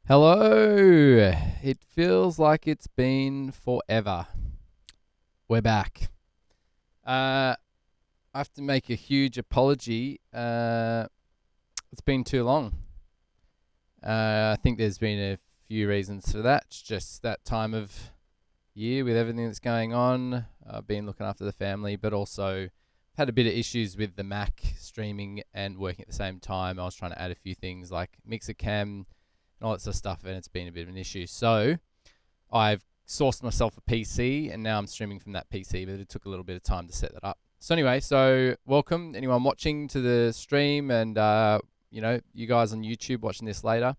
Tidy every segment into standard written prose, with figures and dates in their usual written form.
Hello. It feels like it's been forever. We're back. I have to make a huge apology. It's been too long. I think there's been a few reasons for that. It's just that time of year with everything that's going on. I've been looking after the family, but also had a bit of issues with the Mac streaming and working at the same time. I was trying to add a few things like mixer cam and all that sort of stuff, and it's been a bit of an issue. So I've sourced myself a PC, and now I'm streaming from that PC, but it took a little bit of time to set that up. So anyway, welcome anyone watching to the stream, and you guys on YouTube watching this later.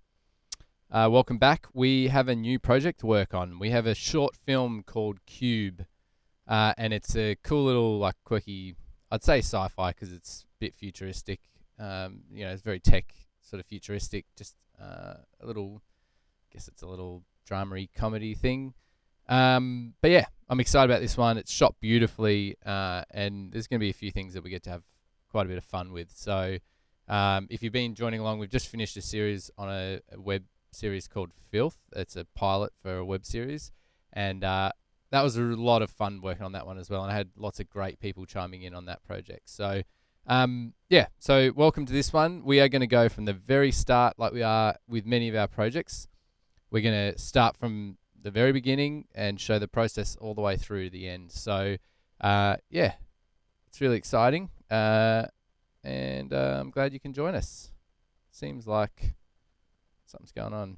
Welcome back. We have a new project to work on. We have a short film called Cube, and it's a cool little quirky, I'd say sci-fi because it's a bit futuristic. It's very tech sort of futuristic. Just a little drama-y comedy thing. But yeah, I'm excited about this one. It's shot beautifully, and there's going to be a few things that we get to have quite a bit of fun with. So if you've been joining along, we've just finished a series on a web series called Filth. It's a pilot for a web series, and that was a lot of fun working on that one as well, and I had lots of great people chiming in on that project. So so welcome to this one. We are going to go from the very start like we are with many of our projects. We're going to start from the very beginning and show the process all the way through to the end. So it's really exciting, and I'm glad you can join us. Seems like something's going on.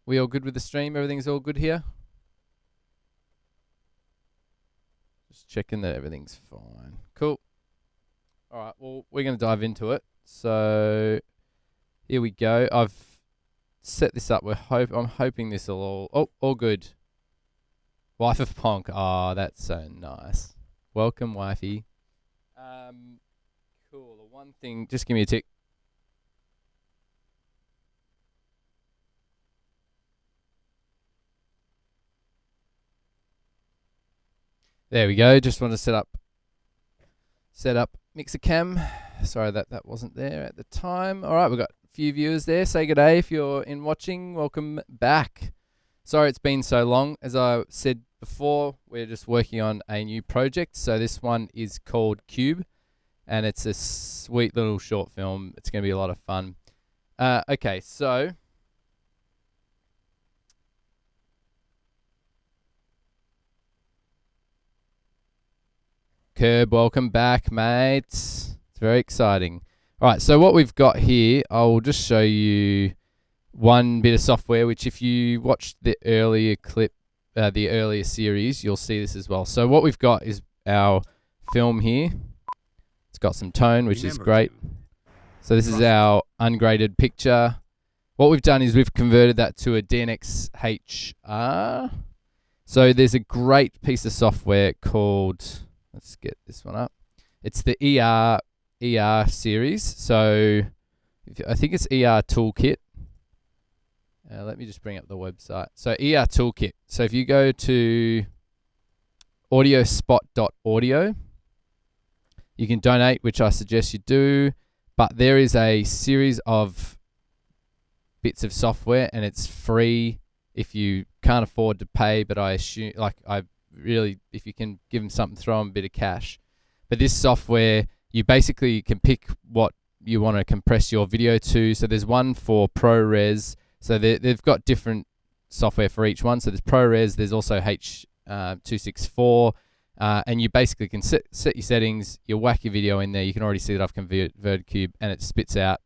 We all good with the stream? Everything's all good here? Just checking that everything's fine. Cool. All right, well, we're going to dive into it. So here we go. I've set this up. I'm hoping this will all good. Wife of Ponk. Oh, that's so nice. Welcome, wifey. Cool. The one thing, just give me a tick. There we go. Just want to set up mixer cam. Sorry that wasn't there at the time. All right, we've got a few viewers there. Say good day if you're in watching. Welcome back. Sorry it's been so long. As I said before, we're just working on a new project. So this one is called Cube, and it's a sweet little short film. It's going to be a lot of fun. Okay, so Curb, welcome back, mates. It's very exciting. All right, so what we've got here, I'll just show you one bit of software, which if you watched the earlier clip, the earlier series, you'll see this as well. So what we've got is our film here. It's got some tone, which is great. So this is our ungraded picture. What we've done is we've converted that to a DNX HR. So there's a great piece of software called... Let's get this one up. It's the ER series. So I think it's ER Toolkit. Let me just bring up the website. So ER Toolkit. So if you go to audiospot.audio, you can donate, which I suggest you do. But there is a series of bits of software, and it's free if you can't afford to pay. But I assume, if you can give them something, throw them a bit of cash. But this software, you basically can pick what you want to compress your video to. So there's one for ProRes. So they've got different software for each one. So there's ProRes, there's also H264, and you basically can set your settings, you whack your video in there. You can already see that I've converted Cube, and it spits out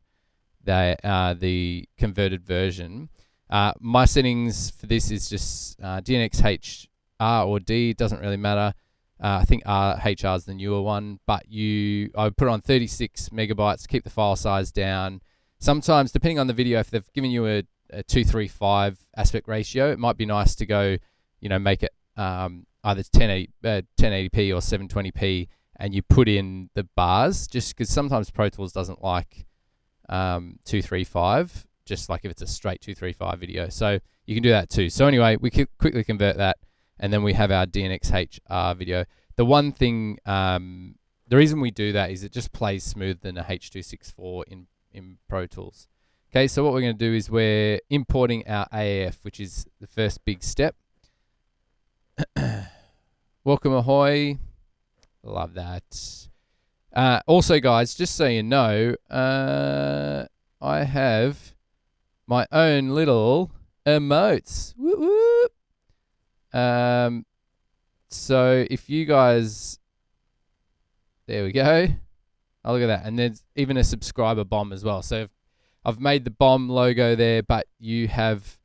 the converted version. My settings for this is just DNX R or D, doesn't really matter. I think HR is the newer one, but I would put it on 36 megabytes, keep the file size down. Sometimes, depending on the video, if they've given you a 2:3:5 aspect ratio, it might be nice to go, make it either 1080p or 720p, and you put in the bars, just because sometimes Pro Tools doesn't like 2:3:5, just like if it's a straight 2:3:5 video. So you can do that too. So anyway, we could quickly convert that. And then we have our DNX HR video. The one thing, the reason we do that is it just plays smoother than a H264 in Pro Tools. Okay, so what we're going to do is we're importing our AAF, which is the first big step. Welcome ahoy. Love that. Also, guys, just so you know, I have my own little emotes. Whoop, whoop. So if you guys, there we go. Oh, look at that. And there's even a subscriber bomb as well. So I've made the bomb logo there, but you have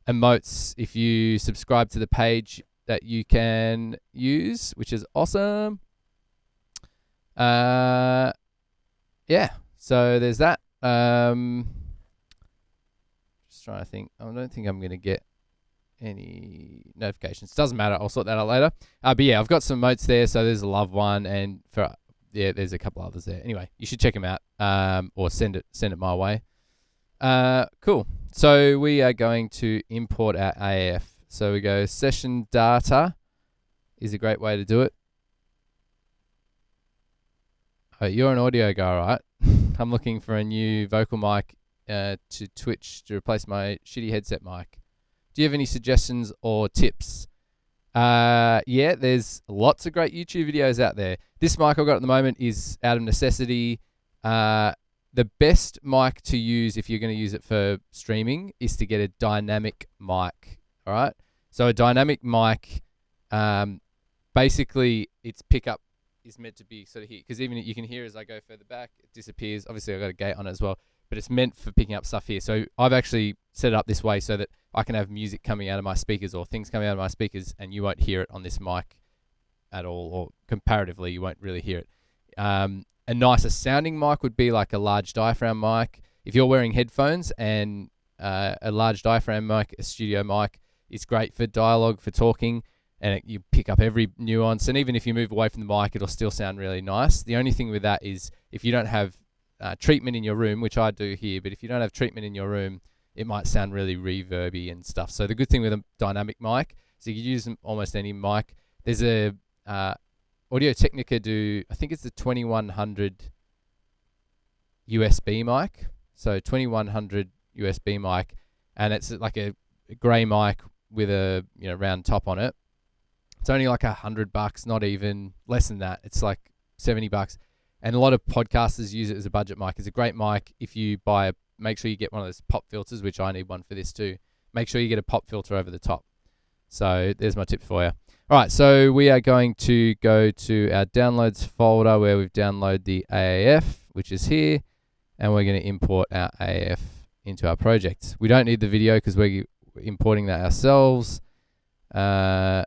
emotes if you subscribe to the page that you can use, which is awesome. Yeah, so there's that. Just trying to think. I don't think I'm going to get any notifications. Doesn't matter. I'll sort that out later. But yeah, I've got some emotes there. So there's a love one, and there's a couple others there. Anyway, you should check them out, or send it my way. Cool. So we are going to import our AF. So we go session data is a great way to do it. Oh, you're an audio guy, right? I'm looking for a new vocal mic to Twitch to replace my shitty headset mic. Do you have any suggestions or tips? Yeah, there's lots of great YouTube videos out there. This mic I've got at the moment is out of necessity. The best mic to use if you're going to use it for streaming is to get a dynamic mic. All right. So a dynamic mic, basically its pickup is meant to be sort of here, because even you can hear as I go further back, it disappears. Obviously I've got a gate on it as well, but it's meant for picking up stuff here. So I've actually set it up this way so that I can have music coming out of my speakers or things coming out of my speakers, and you won't hear it on this mic at all, or comparatively you won't really hear it. A nicer sounding mic would be like a large diaphragm mic. If you're wearing headphones, and a large diaphragm mic, a studio mic, is great for dialogue, for talking, and you pick up every nuance. And even if you move away from the mic, it'll still sound really nice. The only thing with that is if you don't have treatment in your room, which I do here, but if you don't have treatment in your room, it might sound really reverby and stuff. So the good thing with a dynamic mic is you can use almost any mic. There's a Audio-Technica I think it's the 2100 USB mic. So 2100 USB mic, and it's like a grey mic with a round top on it. It's only like $100, not even less than that. It's like $70, and a lot of podcasters use it as a budget mic. It's a great mic. If you make sure you get one of those pop filters, which I need one for this too. Make sure you get a pop filter over the top. So there's my tip for you. All right, so we are going to go to our downloads folder where we've downloaded the AAF, which is here, and we're going to import our AAF into our project. We don't need the video because we're importing that ourselves. Copy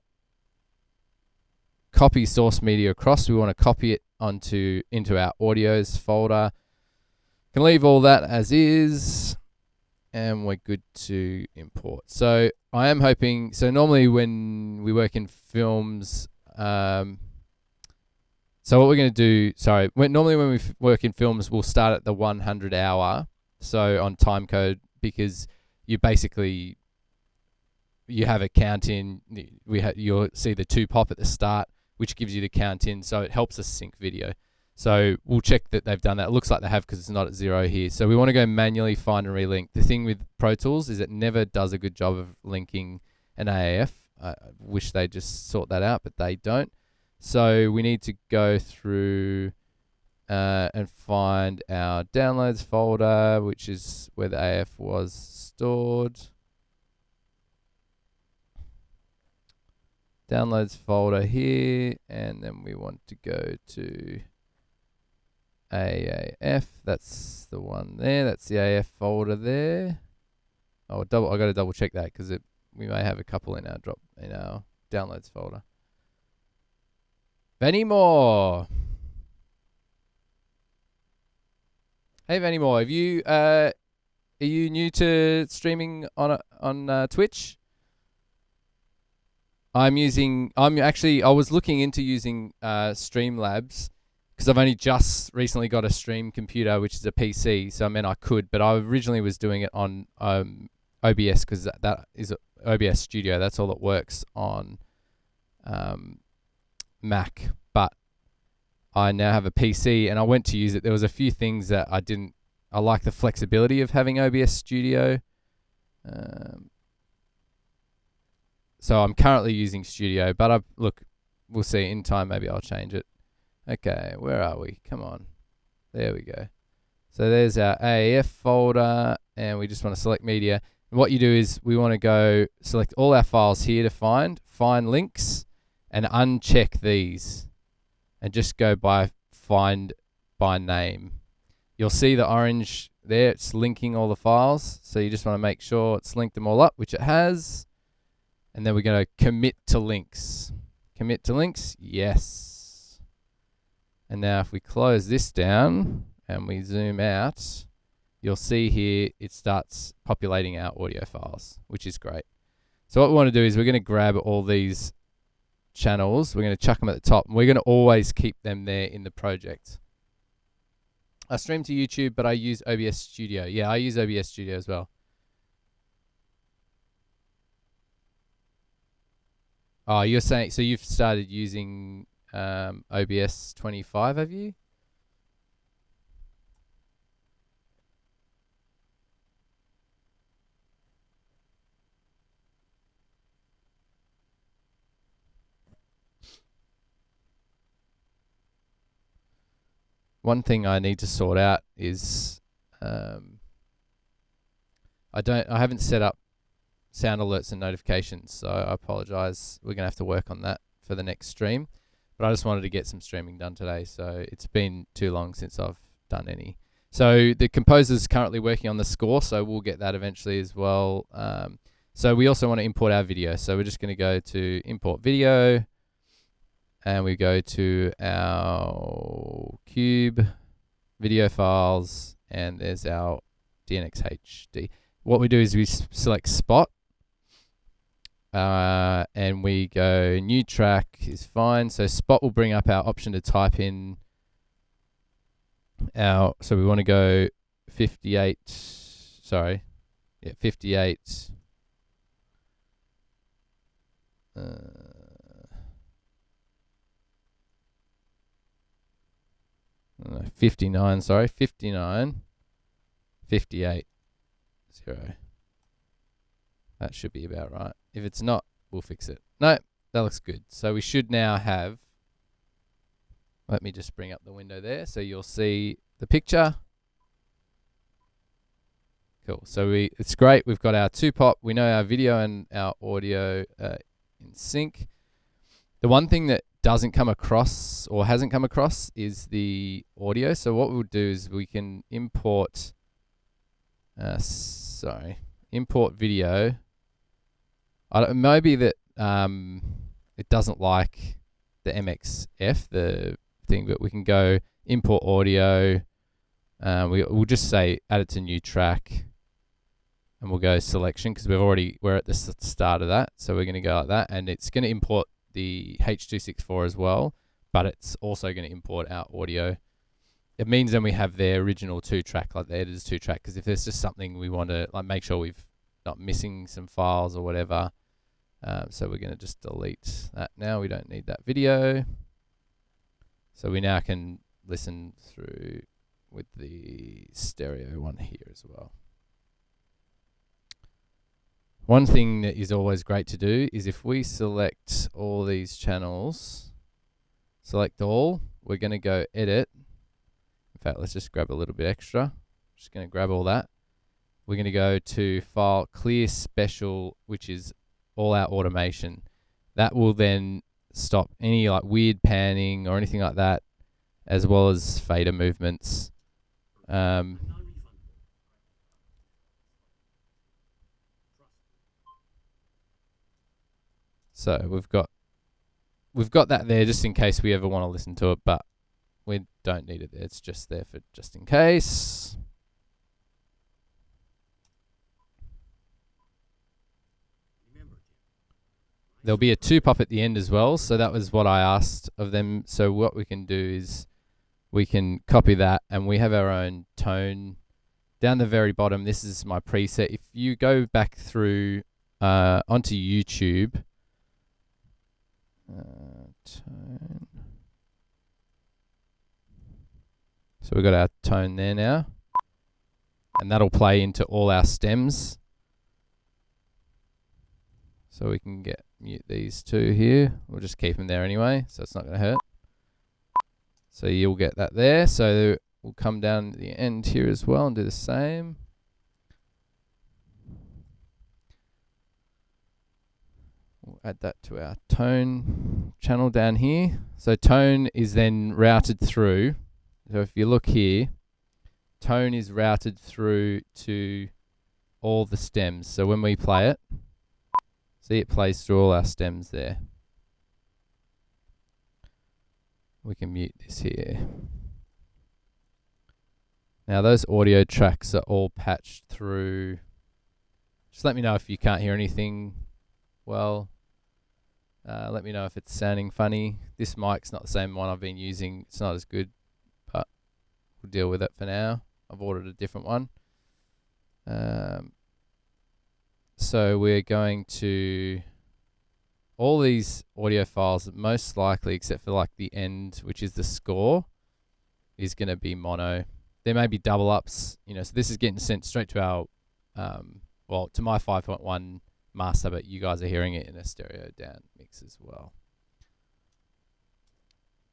source media across. We want to copy it into our audios folder. Can leave all that as is, and we're good to import. So I am hoping, so normally when we work in films, so what we're going to do, normally when we work in films, we'll start at the 100 hour, so on time code, because you have a count in, you'll see the 2 pop at the start, which gives you the count in, so it helps us sync video. So we'll check that they've done that. It looks like they have because it's not at 0 here. So we want to go manually find and relink. The thing with Pro Tools is it never does a good job of linking an AAF. I wish they just sort that out, but they don't. So we need to go through and find our downloads folder, which is where the AAF was stored. Downloads folder here, and then we want to go to AAF. That's the one there. That's the AAF folder there. I got to double check that because we may have a couple in our downloads folder. Benni Knop. Hey Benni Knop, are you new to streaming on Twitch? I was looking into using Streamlabs because I've only just recently got a stream computer, which is a PC, so I mean I could, but I originally was doing it on OBS because that is OBS Studio. That's all that works on Mac, but I now have a PC and I went to use it. There was a few things that I didn't I like the flexibility of having OBS Studio. So I'm currently using Studio, but look, we'll see in time. Maybe I'll change it. Okay, where are we? Come on. There we go. So there's our AAF folder, and we just want to select media. And what you do is we want to go select all our files here to find links, and uncheck these, and just go by find by name. You'll see the orange there. It's linking all the files. So you just want to make sure it's linked them all up, which it has. And then we're going to commit to links. Commit to links, yes. And now if we close this down and we zoom out, you'll see here it starts populating our audio files, which is great. So what we want to do is we're going to grab all these channels. We're going to chuck them at the top. And we're going to always keep them there in the project. I stream to YouTube, but I use OBS Studio. Yeah, I use OBS Studio as well. Oh, you're saying, so you've started using OBS 25, have you? One thing I need to sort out is I haven't set up sound alerts and notifications, so I apologize. We're gonna have to work on that for the next stream. But I just wanted to get some streaming done today, so it's been too long since I've done any. So the composer's currently working on the score, so we'll get that eventually as well. So we also want to import our video. So we're just going to go to import video, and we go to our Cube video files, and there's our DNX HD. What we do is we select Spot, and we go new track is fine. So Spot will bring up our option to type in our, so we want to go 58, sorry, yeah, 58, 59, sorry, 59, 58, 0. That should be about right. If it's not, we'll fix it. No, that looks good. So we should now have, let me just bring up the window there so you'll see the picture. Cool. So it's great. We've got our 2-pop. We know our video and our audio in sync. The one thing that doesn't come across or hasn't come across is the audio. So what we'll do is we can import, import video. Maybe that it doesn't like the MXF, the thing, but we can go import audio. We'll just say add it to new track, and we'll go selection because we're at the start of that. So we're going to go like that, and it's going to import the H.264 as well, but it's also going to import our audio. It means then we have the original 2-track, like the editor's 2-track, because if there's just something we want to like make sure we've not missing some files or whatever. So we're going to just delete that now. We don't need that video. So we now can listen through with the stereo one here as well. One thing that is always great to do is if we select all these channels, select all, we're going to go edit. In fact, let's just grab a little bit extra. Just going to grab all that. We're going to go to File, Clear Special, which is all our automation. That will then stop any like weird panning or anything like that, as well as fader movements. So we've got that there just in case we ever want to listen to it, but we don't need it there. It's just there for just in case. There'll be a 2-pop at the end as well, so that was what I asked of them. So what we can do is we can copy that, and we have our own tone. Down the very bottom, this is my preset. If you go back through onto YouTube, tone. So we've got our tone there now. and that'll play into all our stems. So we can mute these two here. We'll just keep them there anyway, so it's not going to hurt. So you'll get that there. So we'll come down to the end here as well and do the same. We'll add that to our tone channel down here. So tone is then routed through. So if you look here, tone is routed through to all the stems. So when we play it, see, it plays through all our stems there. We can mute this here. Now those audio tracks are all patched through. Just let me know if you can't hear anything well. Let me know if it's sounding funny. This mic's not the same one I've been using. It's not as good, but we'll deal with it for now. I've ordered a different one. So we're going to, all these audio files, most likely, except for like the end, which is the score, is going to be mono. There may be double ups, so this is getting sent straight to our, to my 5.1 master, but you guys are hearing it in a stereo down mix as well.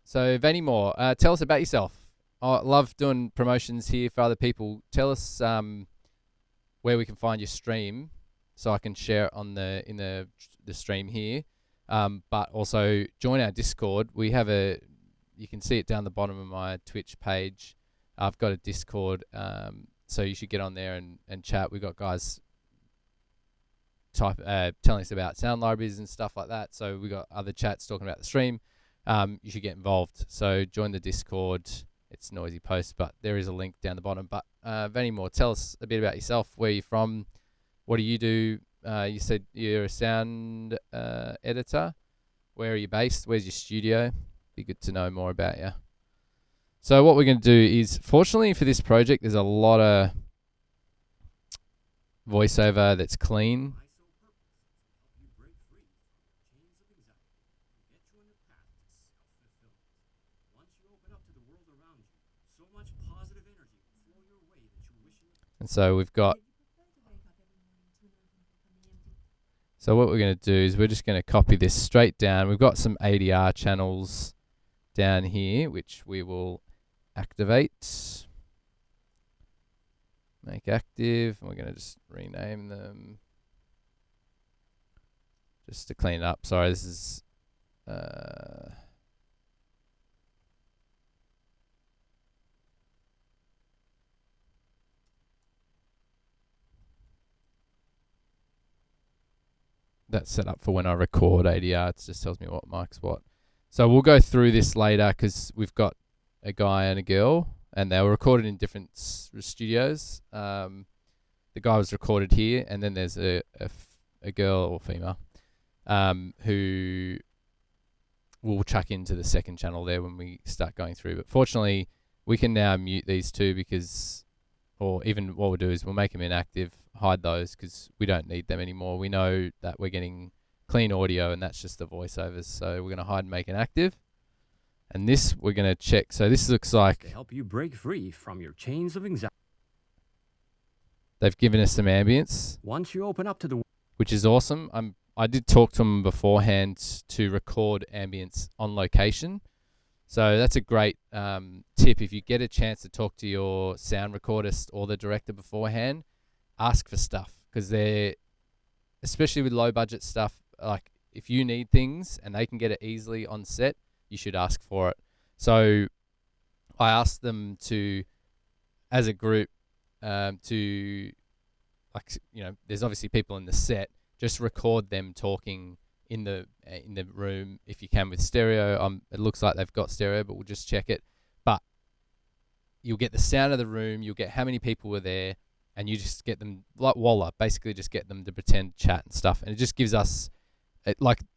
So Benni Knop, tell us about yourself. I love doing promotions here for other people. Tell us where we can find your stream, so I can share it on in the stream here. But also join our Discord. We have you can see it down the bottom of my Twitch page. I've got a Discord, so you should get on there and chat. We've got guys telling us about sound libraries and stuff like that. So we've got other chats talking about the stream. You should get involved. So join the Discord. It's noisy post, but there is a link down the bottom. But Benni Knop, tell us a bit about yourself. Where you're from? What do you do? You said you're a sound editor. Where are you based? Where's your studio? Be good to know more about you. So what we're going to do is, fortunately for this project, there's a lot of voiceover that's clean. And so we've got, so what we're going to do is we're just going to copy this straight down. We've got some ADR channels down here, which we will activate. Make active. And we're going to just rename them. Just to clean it up. Sorry, this is... that's set up for when I record ADR. It just tells me what mic's what. So we'll go through this later because we've got a guy and a girl, and they were recorded in different studios. The guy was recorded here, and then there's a girl or female who we'll chuck into the second channel there when we start going through. But fortunately, we can now mute these two because, or even what we'll do is we'll make them inactive, hide those because we don't need them anymore. We know that we're getting clean audio and that's just the voiceovers. So we're going to hide and make it active. And this we're going to check. So this looks like to help you break free from your chains of anxiety. They've given us some ambience. Once you open up to the, which is awesome. I did talk to them beforehand to record ambience on location. So that's a great tip. If you get a chance to talk to your sound recordist or the director beforehand, ask for stuff because they're, especially with low budget stuff, like if you need things and they can get it easily on set, you should ask for it. So I asked them to, as a group, to, like, there's obviously people in the set, just record them talking in the room if you can with stereo. It looks like they've got stereo, but we'll just check it. But you'll get the sound of the room, you'll get how many people were there, and you just get them, like Walla, basically just get them to pretend chat and stuff. And it just gives us,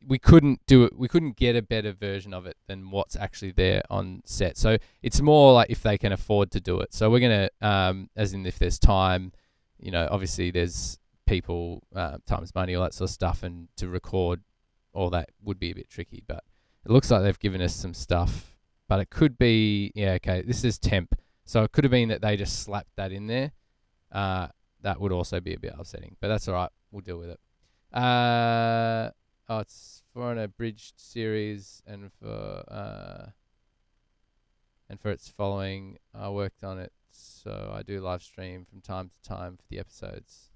we couldn't get a better version of it than what's actually there on set. So it's more like if they can afford to do it. So we're going to, as in if there's time, obviously there's people, time's money, all that sort of stuff, and to record all that would be a bit tricky. But it looks like they've given us some stuff. But it could be, this is temp. So it could have been that they just slapped that in there. that would also be a bit upsetting. But that's all right. We'll deal with it. It's for an abridged series, and for its following, I worked on it, so I do live stream from time to time for the episodes.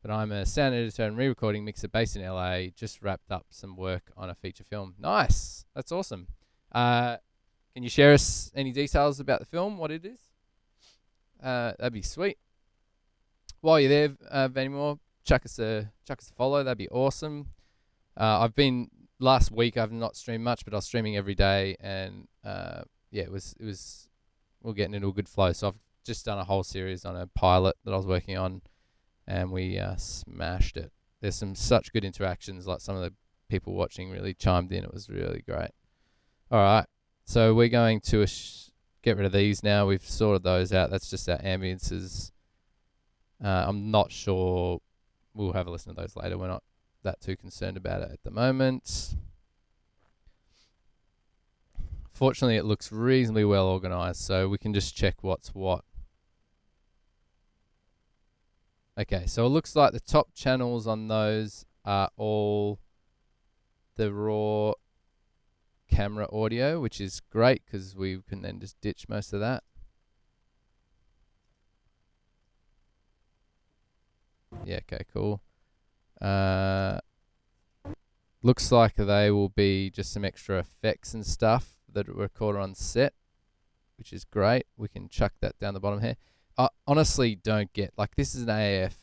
But I'm a sound editor and re-recording mixer based in LA. Just wrapped up some work on a feature film. Nice, that's awesome. Can you share us any details about the film? What it is? That'd be sweet. While you're there, Benny Moore, chuck us a follow. That'd be awesome. I've been last week. I've not streamed much, but I was streaming every day, and it was we're getting into a good flow. So I've just done a whole series on a pilot that I was working on, and we smashed it. There's some such good interactions. Like some of the people watching really chimed in. It was really great. All right, so we're going to get rid of these now. We've sorted those out. That's just our ambiences. I'm not sure. We'll have a listen to those later. We're not that too concerned about it at the moment. Fortunately, it looks reasonably well organized, so we can just check what's what. Okay, so it looks like the top channels on those are all the raw camera audio, which is great because we can then just ditch most of that. Yeah, okay, cool. Looks like they will be just some extra effects and stuff that are recorded on set, which is great. We can chuck that down the bottom here. I honestly don't get, like, this is an AF.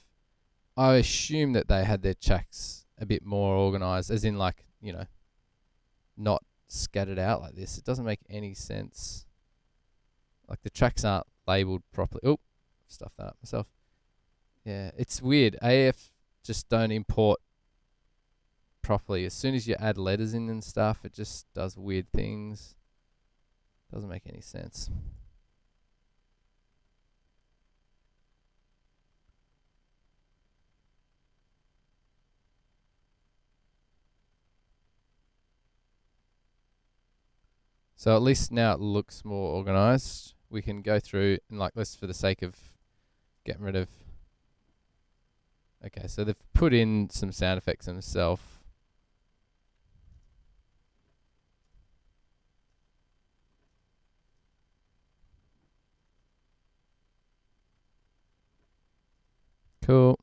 I assume that they had their tracks a bit more organized, as in, like, you know, not scattered out like this. It doesn't make any sense. Like, the tracks aren't labeled properly. Oh, stuffed that up myself. Yeah, it's weird. AF just don't import properly. As soon as you add letters in and stuff, it just does weird things. Doesn't make any sense. So at least now it looks more organized. We can go through and, like, let's, for the sake of getting rid of. Okay, so they've put in some sound effects themselves. Cool.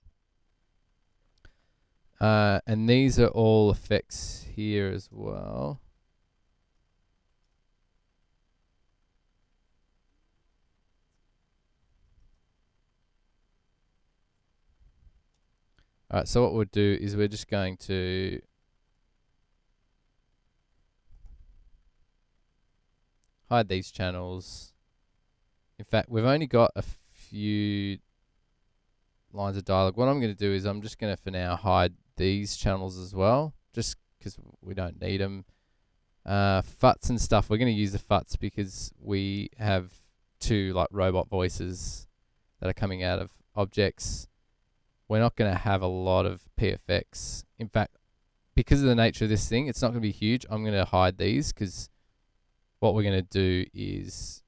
And these are all effects here as well. Alright, so what we'll do is we're just going to hide these channels. In fact, we've only got a few lines of dialogue. What I'm going to do is I'm just going to, for now, hide these channels as well, just because we don't need them. FUTs and stuff, we're going to use the FUTs because we have two, like, robot voices that are coming out of objects. We're not going to have a lot of PFX. In fact, because of the nature of this thing, it's not going to be huge. I'm going to hide these because what we're going to do is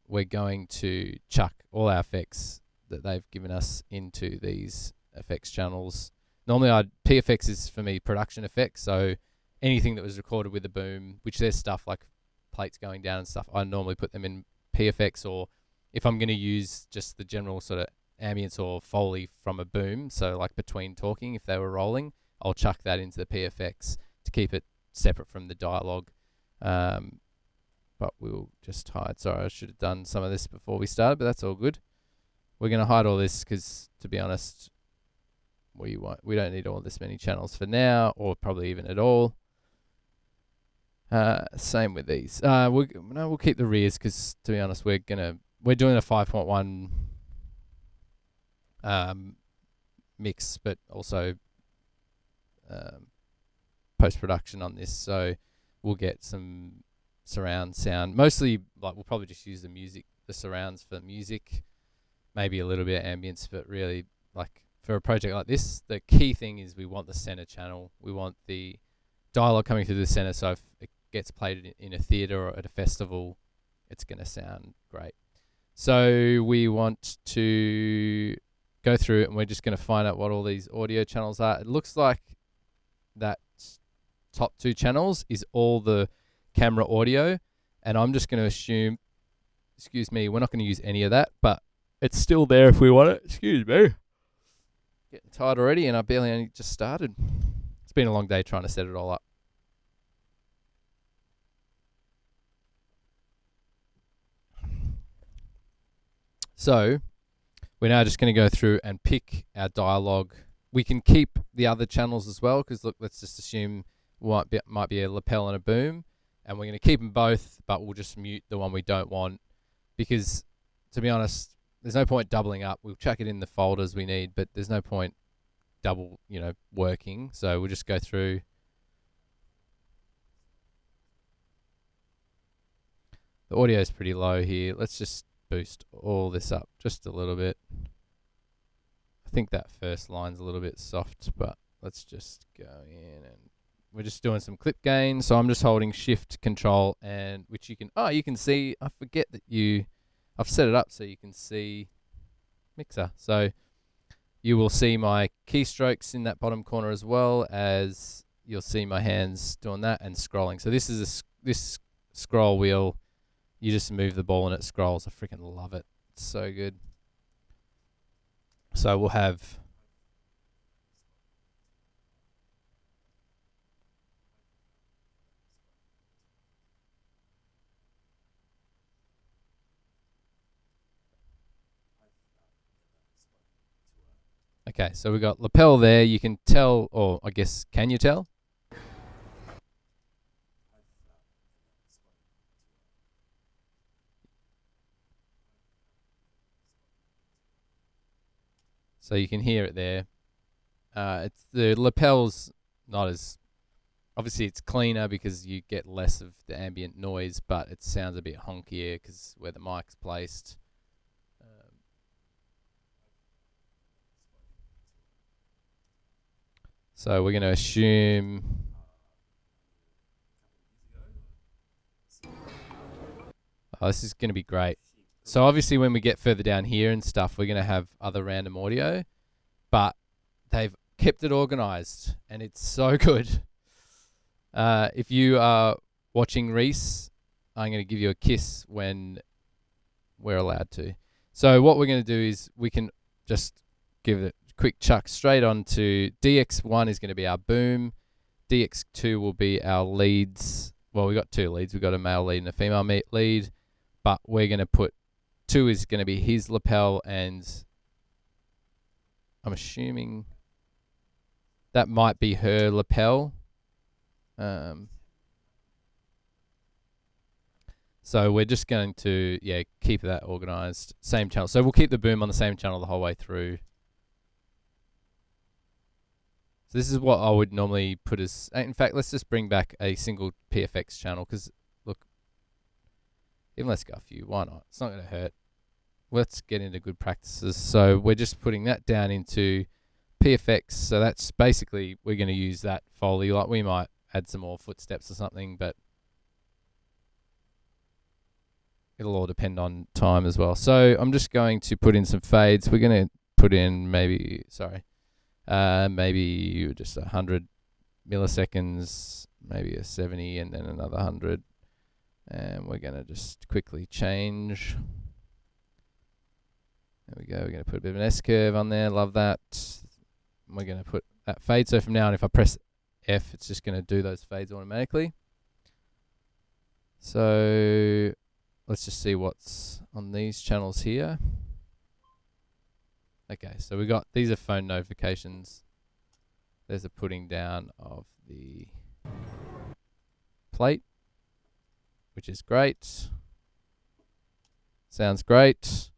we're going to chuck all our effects that they've given us into these effects channels. Normally, PFX is, for me, production effects. So anything that was recorded with a boom, which there's stuff like plates going down and stuff, I normally put them in PFX. Or if I'm going to use just the general sort of ambience or Foley from a boom, so like between talking, if they were rolling, I'll chuck that into the PFX to keep it separate from the dialogue. But we'll just hide. Sorry, I should have done some of this before we started, but that's all good. We're going to hide all this because, to be honest, we don't need all this many channels for now, or probably even at all. Same with these. We'll keep the rears because, to be honest, we're doing a 5.1 mix, but also post-production on this, so we'll get some surround sound. Mostly, like, we'll probably just use the surrounds for music, maybe a little bit of ambience, but really, like, for a project like this, the key thing is we want the center channel. We want the dialogue coming through the center, so if it gets played in a theater or at a festival, it's going to sound great. So we want to go through it, and we're just going to find out what all these audio channels are. It looks like that top 2 channels is all the camera audio, and I'm just going to assume, excuse me, we're not going to use any of that, but it's still there if we want it. Excuse me. Getting tired already, and I barely only just started. It's been a long day trying to set it all up. So we're now just going to go through and pick our dialogue. We can keep the other channels as well, because look, let's just assume might be a lapel and a boom, and we're going to keep them both, but we'll just mute the one we don't want, because to be honest, there's no point doubling up. We'll chuck it in the folders we need, but there's no point double, working. So we'll just go through. The audio is pretty low here. Let's just boost all this up just a little bit. I think that first line's a little bit soft, but let's just go in, and we're just doing some clip gain. So I'm just holding Shift, Control, and which you can see. I forget that I've set it up so you can see mixer. So you will see my keystrokes in that bottom corner, as well as you'll see my hands doing that and scrolling. So this is this scroll wheel. You just move the ball and it scrolls. I freaking love it. It's so good. So we'll have okay, so we got lapel there. You can tell, or I guess, can you tell? So you can hear it there. It's the lapel's not as, obviously it's cleaner because you get less of the ambient noise, but it sounds a bit honkier because where the mic's placed. So we're going to assume. Oh, this is going to be great. So obviously when we get further down here and stuff, we're going to have other random audio, but they've kept it organized and it's so good. If you are watching Reese, I'm going to give you a kiss when we're allowed to. So what we're going to do is we can just give it a quick chuck straight on to DX1 is going to be our boom. DX2 will be our leads. Well, we got 2 leads. We've got a male lead and a female lead, but we're going to put 2 is going to be his lapel, and I'm assuming that might be her lapel. So we're just going to, keep that organized. Same channel. So we'll keep the boom on the same channel the whole way through. So this is what I would normally put as, in fact, let's just bring back a single PFX channel, because look, even let's go a few. Why not? It's not going to hurt. Let's get into good practices. So we're just putting that down into PFX. So that's basically, we're going to use that Foley. Like we might add some more footsteps or something, but it'll all depend on time as well. So I'm just going to put in some fades. We're going to put in maybe just 100 milliseconds, maybe a 70, and then another 100. And we're going to just quickly change. There we go. We're going to put a bit of an S-curve on there. Love that. We're going to put that fade. So from now on, if I press F, it's just going to do those fades automatically. So let's just see what's on these channels here. Okay, so we got, these are phone notifications. There's a putting down of the plate, which is great. Sounds great.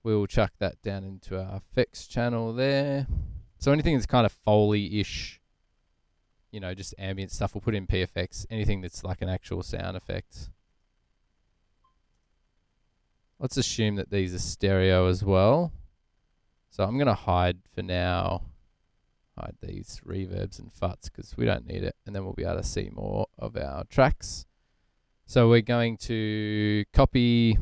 We'll chuck that down into our effects channel there. So anything that's kind of Foley-ish, just ambient stuff, we'll put in PFX. Anything that's like an actual sound effect. Let's assume that these are stereo as well. So I'm going to hide for now. Hide these reverbs and futs because we don't need it. And then we'll be able to see more of our tracks. So we're going to copy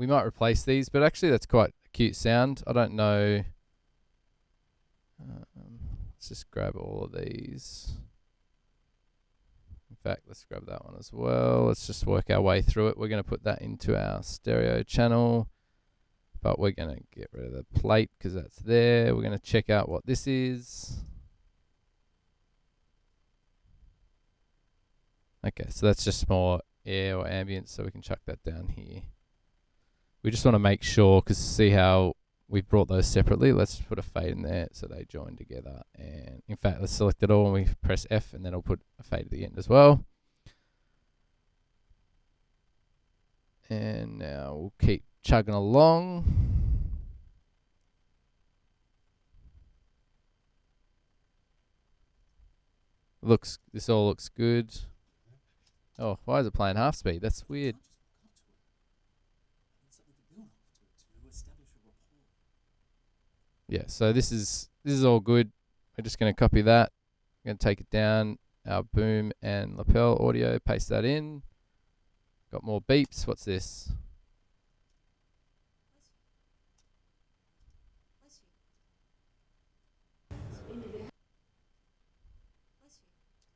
we might replace these, but actually that's quite a cute sound. I don't know. Let's just grab all of these. In fact, let's grab that one as well. Let's just work our way through it. We're going to put that into our stereo channel, but we're going to get rid of the plate because that's there. We're going to check out what this is. Okay, so that's just more air or ambience, so we can chuck that down here. We just want to make sure, because see how we've brought those separately. Let's just put a fade in there so they join together. And in fact, let's select it all and we press F, and then I'll put a fade at the end as well. And now we'll keep chugging along. This all looks good. Oh, why is it playing half speed? That's weird. Yeah, so this is all good. We're just going to copy that. We're going to take it down, our boom and lapel audio, paste that in. Got more beeps. What's this?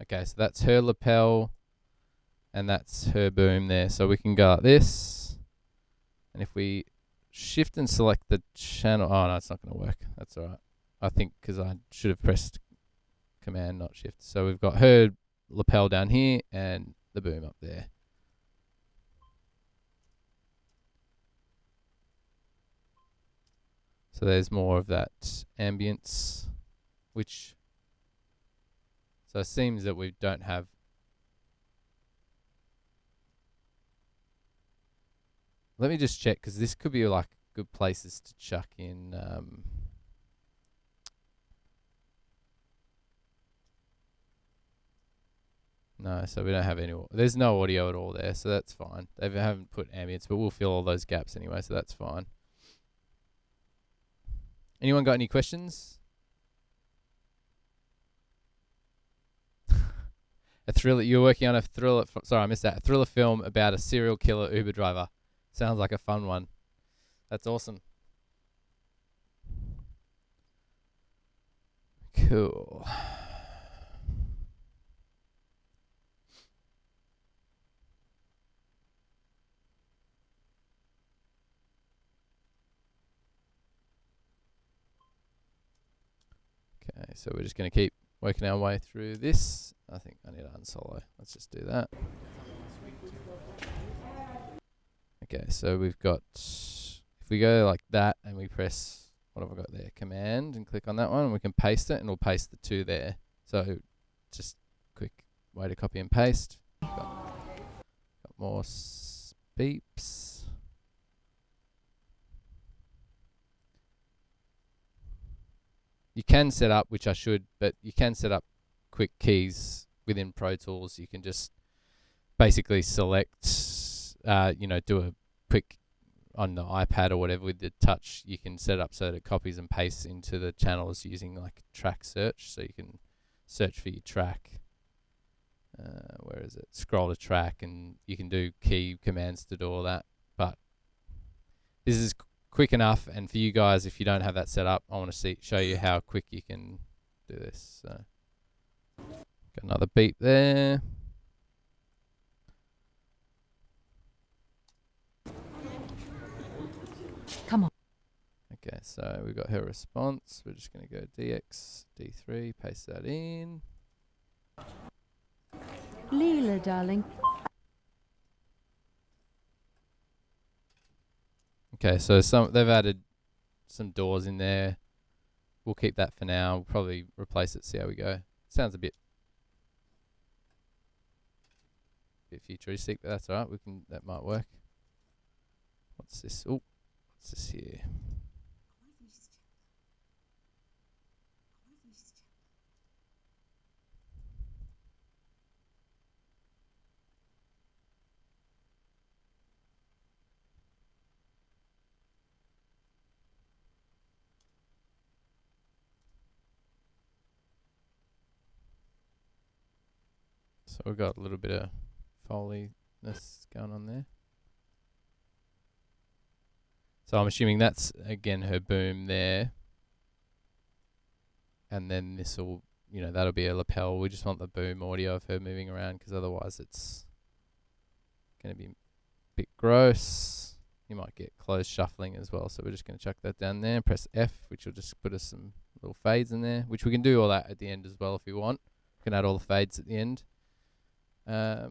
Okay, so that's her lapel and that's her boom there. So we can go like this. And if we shift and select the channel. Oh, no, it's not going to work. That's all right. I think because I should have pressed command, not shift. So we've got her lapel down here and the boom up there. So there's more of that ambience, which, so it seems that we don't have. Let me just check, because this could be like good places to chuck in. No, so we don't have any. There's no audio at all there, so that's fine. They haven't put ambience, but we'll fill all those gaps anyway, so that's fine. Anyone got any questions? A thriller. You're working on a thriller. Sorry, I missed that. A thriller film about a serial killer Uber driver. Sounds like a fun one. That's awesome. Cool. Okay, so we're just going to keep working our way through this. I think I need to unsolo. Let's just do that. Okay, so we've got, if we go like that and we press, what have I got there? Command, and click on that one, and we can paste it, and we'll paste the two there. So just quick way to copy and paste. Got more beeps. You can set up, which I should, but you can set up quick keys within Pro Tools. You can just basically select, do a quick on the iPad or whatever with the touch. You can set up so that it copies and pastes into the channels using like track search. So you can search for your track. Where is it? Scroll to track, and you can do key commands to do all that. But this is quick enough, and for you guys, if you don't have that set up, I want to show you how quick you can do this. So, got another beep there. Come on. Okay, so we've got her response. We're just going to go DX, D3, paste that in. Leela, darling. Okay, so they've added some doors in there. We'll keep that for now. We'll probably replace it, see how we go. Sounds a bit futuristic, but that's alright. That might work. What's this? Oh, what's this here? So we've got a little bit of Foley-ness going on there. So I'm assuming that's, again, her boom there. And then this will, that'll be a lapel. We just want the boom audio of her moving around because otherwise it's going to be a bit gross. You might get closed shuffling as well. So we're just going to chuck that down there. Press F, which will just put us some little fades in there, which we can do all that at the end as well if we want. We can add all the fades at the end. Well,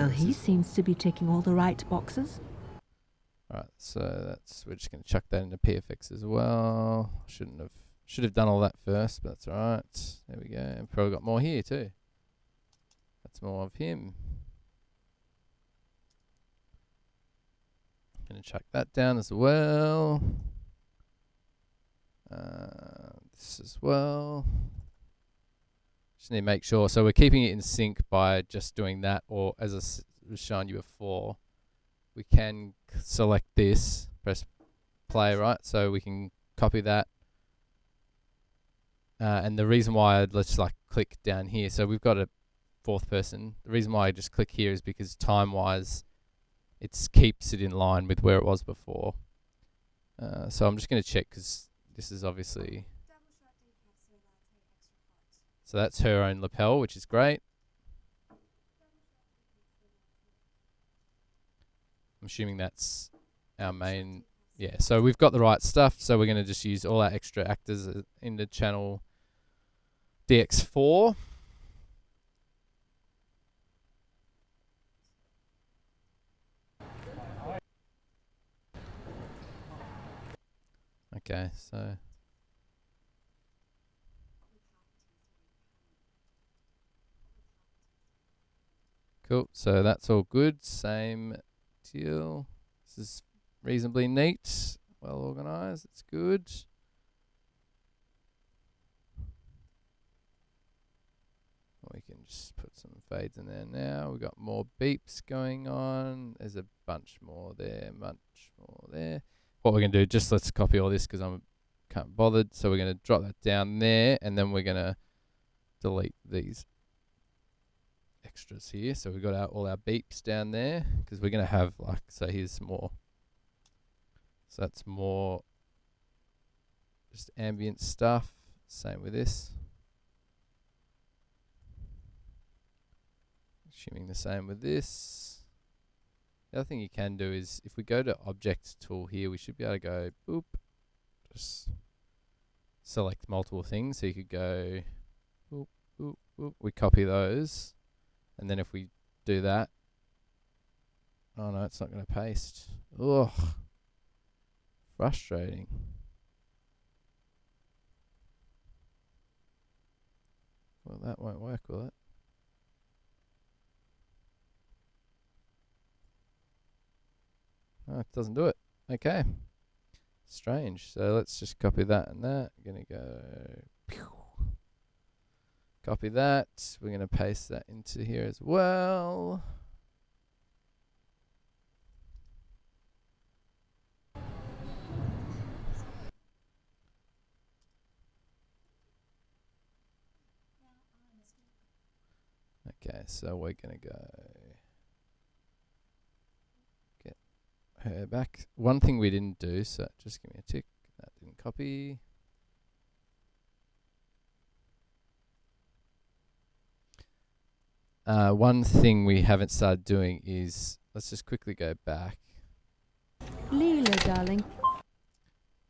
he seems to be ticking all the right boxes. Alright, so we're just going to chuck that into PFX as well. Should have done all that first, but that's alright. There we go. And probably got more here too. That's more of him. Going to chuck that down as well. This as well. Just need to make sure. So we're keeping it in sync by just doing that, or as I was showing you before, we can select this, press play, right? So we can copy that. And the reason why let's click down here. So we've got a fourth person. The reason why I just click here is because time-wise, it keeps it in line with where it was before. So I'm just going to check because this is obviously... So that's her own lapel, which is great. I'm assuming that's our main... Yeah, so we've got the right stuff. So we're going to just use all our extra actors in the channel DX4. Okay, so... Cool, so that's all good. Same deal. This is reasonably neat, well organized, it's good. We can just put some fades in there now. We've got more beeps going on. There's a bunch more there, much more there. What we're going to do, let's copy all this because I can't be bothered. So we're going to drop that down there, and then we're going to delete these extras here. So we've got all our beeps down there because we're going to have so here's more. So that's more just ambient stuff. Same with this. Assuming the same with this. The other thing you can do is if we go to object tool here, we should be able to go boop. Just select multiple things. So you could go boop, boop, boop. We copy those. And then if we do that, oh no, it's not going to paste. Ugh. Frustrating. Well, that won't work, will it? Oh, it doesn't do it. Okay. Strange. So let's just copy that and that. I'm going to go... Pew. Copy that. We're going to paste that into here as well. Okay, so we're going to go get her back. One thing we didn't do, so just give me a tick. That didn't copy. One thing we haven't started doing is, let's just quickly go back. Leela, darling.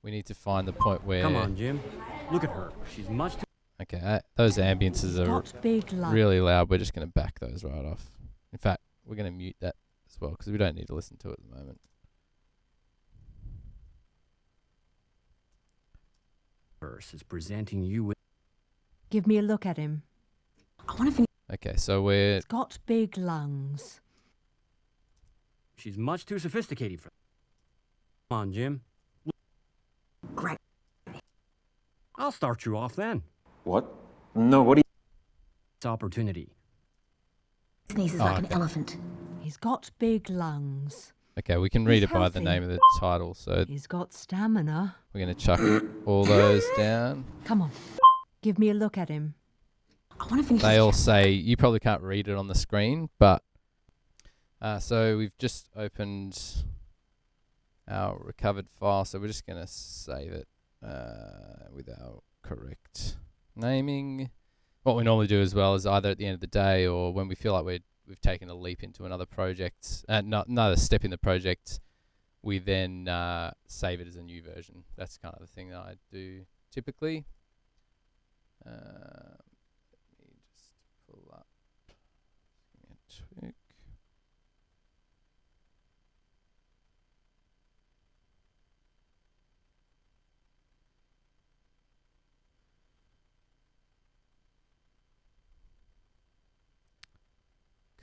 We need to find the point where... Come on, Jim. Look at her. She's much too... Okay, those ambiences are Got big lungs. really loud. We're just going to back those right off. In fact, we're going to mute that as well because we don't need to listen to it at the moment. is presenting you with... Give me a look at him. I want to Okay, so we're... He's got big lungs. She's much too sophisticated for... Come on, Jim. Great. I'll start you off then. What? No, what do you... It's opportunity. Sneezes like an elephant. He's got big lungs. Okay, we can read He's it by the healthy. name of the title. So He's got stamina. we're going to chuck all those down. Come on. Give me a look at him. I want to finish they this all chapter. say, you probably can't read it on the screen, but so we've just opened our recovered file, so we're just going to save it with our correct naming. What we normally do as well is either at the end of the day or when we feel like we've taken a leap into another project, another step in the project, we then save it as a new version. That's kind of the thing that I do typically. Let me just pull up. Tweak.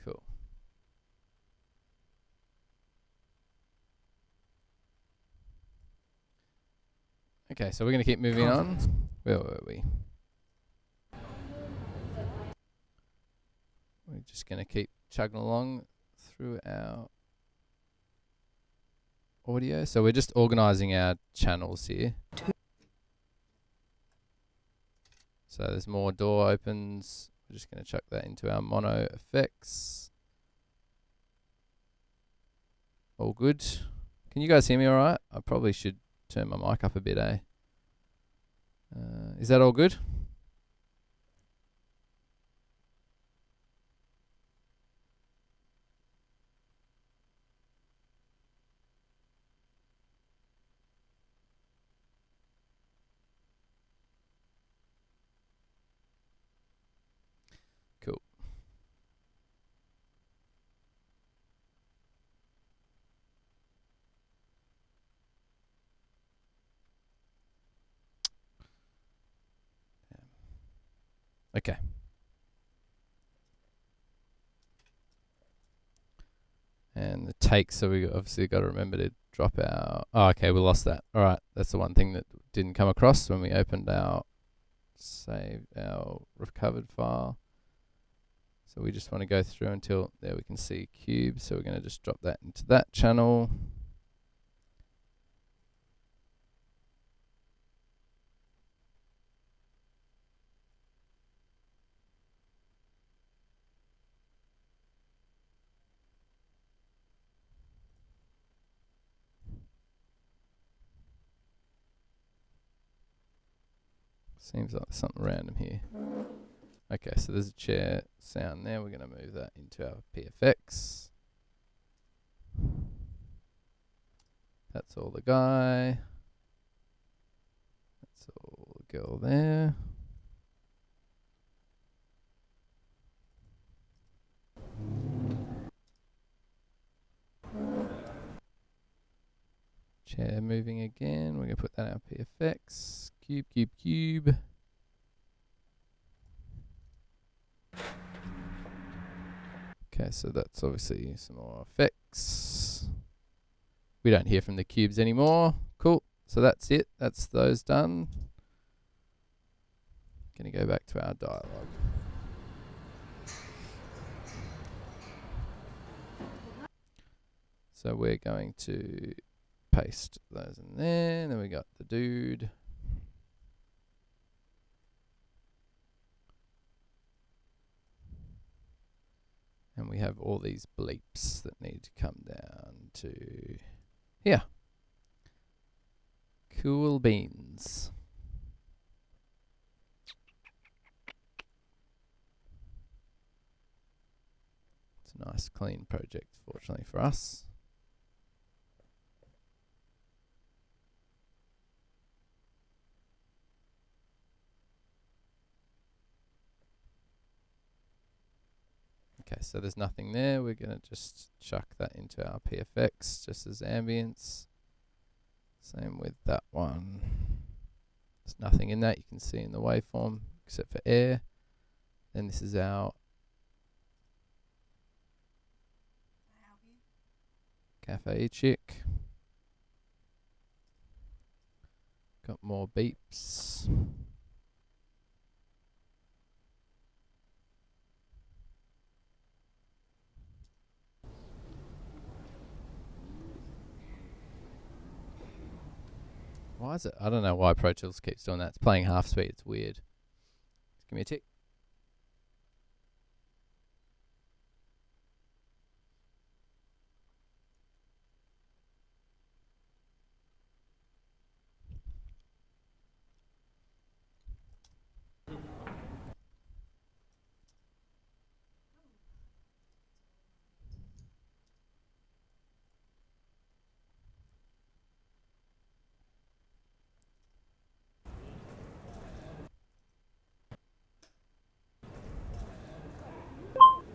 Cool. Okay, so we're going to keep moving on. Where were we? We're just going to keep chugging along through our audio. So we're just organizing our channels here. So there's more door opens. We're just going to chuck that into our mono effects. All good. Can you guys hear me all right? I probably should turn my mic up a bit, eh? Is that all good? Cool. Okay. And the takes, so we obviously got to remember to drop our... Oh, okay, we lost that. All right, that's the one thing that didn't come across when we opened our... Saved our recovered file. So we just want to go through until there we can see cube. So we're going to just drop that into that channel. Seems like there's something random here. Okay, so there's a chair sound there. We're going to move that into our PFX. That's all the guy. That's all the girl there. Chair moving again. We're going to put that in our PFX. Cube, cube, cube. Okay, so that's obviously some more effects. We don't hear from the cubes anymore. Cool. So that's it. That's those done. Going to go back to our dialogue. So we're going to paste those in there. And then we got the dude. And we have all these bleeps that need to come down to here. Cool beans. It's a nice clean project, fortunately for us. Okay, so there's nothing there. We're going to just chuck that into our PFX just as ambience. Same with that one. There's nothing in that you can see in the waveform except for air. Then this is our cafe chick. Got more beeps. Why is it? I don't know why Pro Tools keeps doing that. It's playing half speed. It's weird. Give me a tick.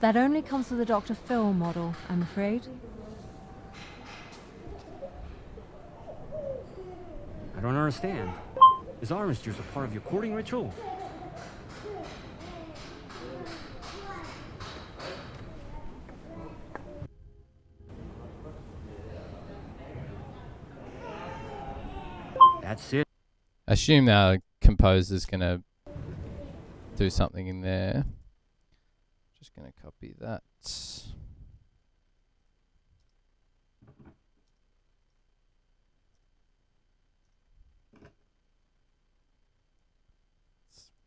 That only comes with a Dr. Phil model, I'm afraid. I don't understand. Is orange juice a part of your courting ritual? That's it. I assume our composer's going to do something in there. Just going to copy that. Let's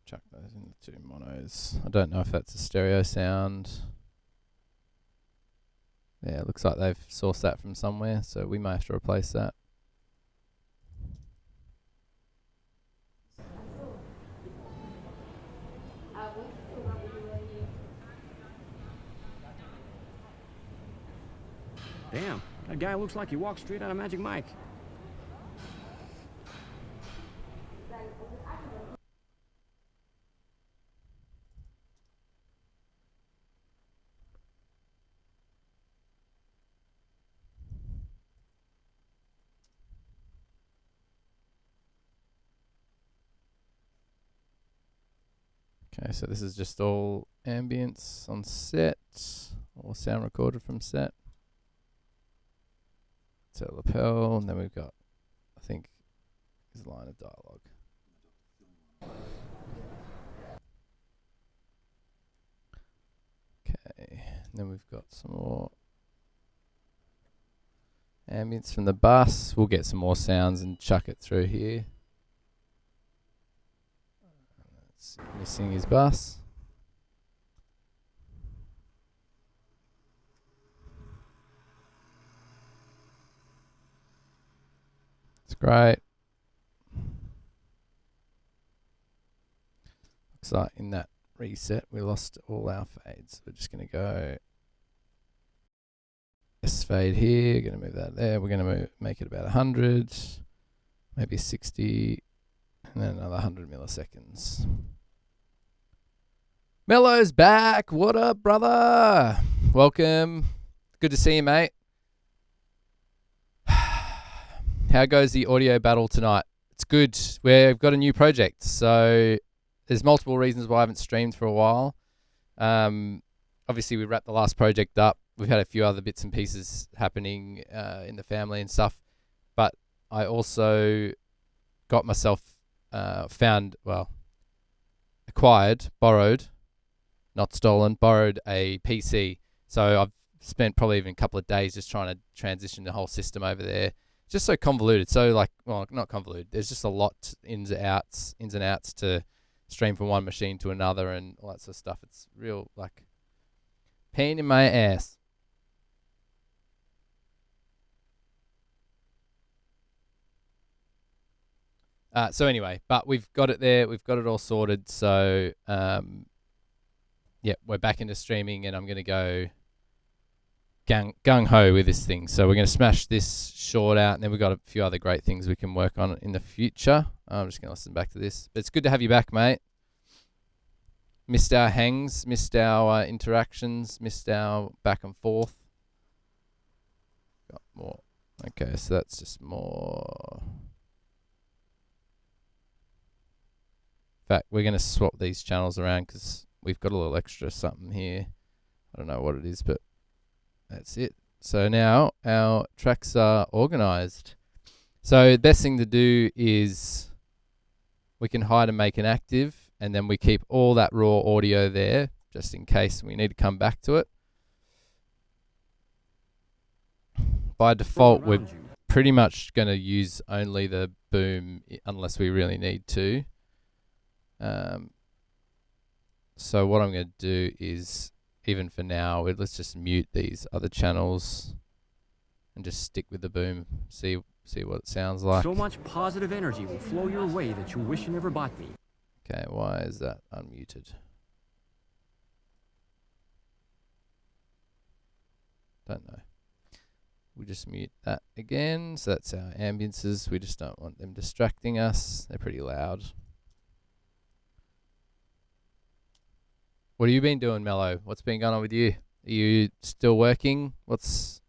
chuck those in the two monos. I don't know if that's a stereo sound. Yeah, it looks like they've sourced that from somewhere, so we may have to replace that. Damn, that guy looks like he walked straight out of Magic Mike. Okay, so this is just all ambience on set, or sound recorded from set. So lapel, and then we've got, I think, his line of dialogue. Okay, and then we've got some more ambience from the bus. We'll get some more sounds and chuck it through here. That's missing his bus. It's great. Looks like in that reset we lost all our fades. We're just going to go this fade here, going to move that there. We're going to make it about 100, maybe 60, and then another 100 milliseconds. Mello's back. What up, brother? Welcome. Good to see you, mate. How goes the audio battle tonight? It's good. We've got a new project, so there's multiple reasons why I haven't streamed for a while. Obviously, we wrapped the last project up. We've had a few other bits and pieces happening in the family and stuff, but I also got myself acquired, borrowed, not stolen, borrowed a PC. So I've spent probably even a couple of days just trying to transition the whole system over there. Just so convoluted, not convoluted. There's just a lot ins and outs to stream from one machine to another and all that sort of stuff. It's real pain in my ass. So anyway, but we've got it there. We've got it all sorted. So we're back into streaming, and I'm going to go gung ho with this thing. So we're going to smash this short out, and then we've got a few other great things we can work on in the future. I'm just going to listen back to this. But it's good to have you back, mate. Missed our hangs, missed our interactions, missed our back and forth. Got more. Okay, so that's just more. In fact, we're going to swap these channels around because we've got a little extra something here. I don't know what it is, but that's it. So now our tracks are organized. So the best thing to do is we can hide and make an active, and then we keep all that raw audio there just in case we need to come back to it. By default, we're pretty much going to use only the boom unless we really need to. So what I'm going to do is, even for now, let's just mute these other channels and just stick with the boom. See what it sounds like. So much positive energy will flow your way that you wish you never bought me. Okay, why is that unmuted? Don't know. We'll just mute that again. So that's our ambiences. We just don't want them distracting us. They're pretty loud. What have you been doing, Mello? What's been going on with you? Are you still working? What's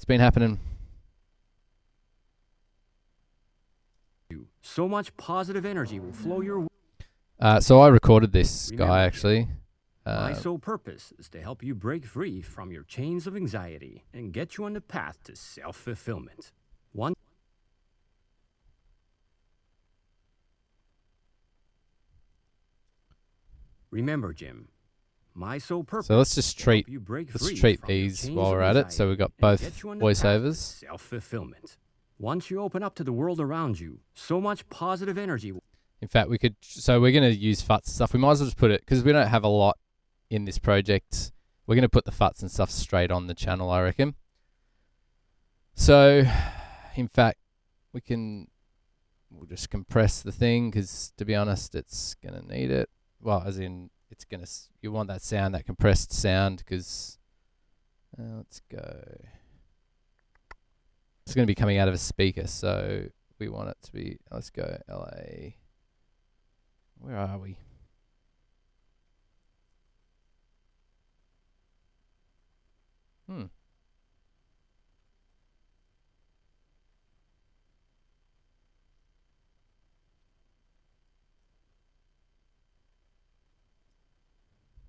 been happening? So much positive energy will flow your way. So I recorded this Remember, guy actually. My sole purpose is to help you break free from your chains of anxiety and get you on the path to self-fulfillment. One. Remember, Jim, my sole purpose. So let's just is to help treat you break let's free treat from your these chains while of we're at it. So anxiety we've got and both get you on the path to voiceovers. self-fulfillment. Once you open up to the world around you, so much positive energy will. In fact, we could. So we're going to use FUTs and stuff. We might as well just put it because we don't have a lot in this project. We're going to put the FUTs and stuff straight on the channel, I reckon. So, in fact, we'll just compress the thing because, to be honest, it's going to need it. Well, as in, it's going to, you want that sound, that compressed sound because, let's go. It's going to be coming out of a speaker, so we want it to be, let's go LA. Where are we?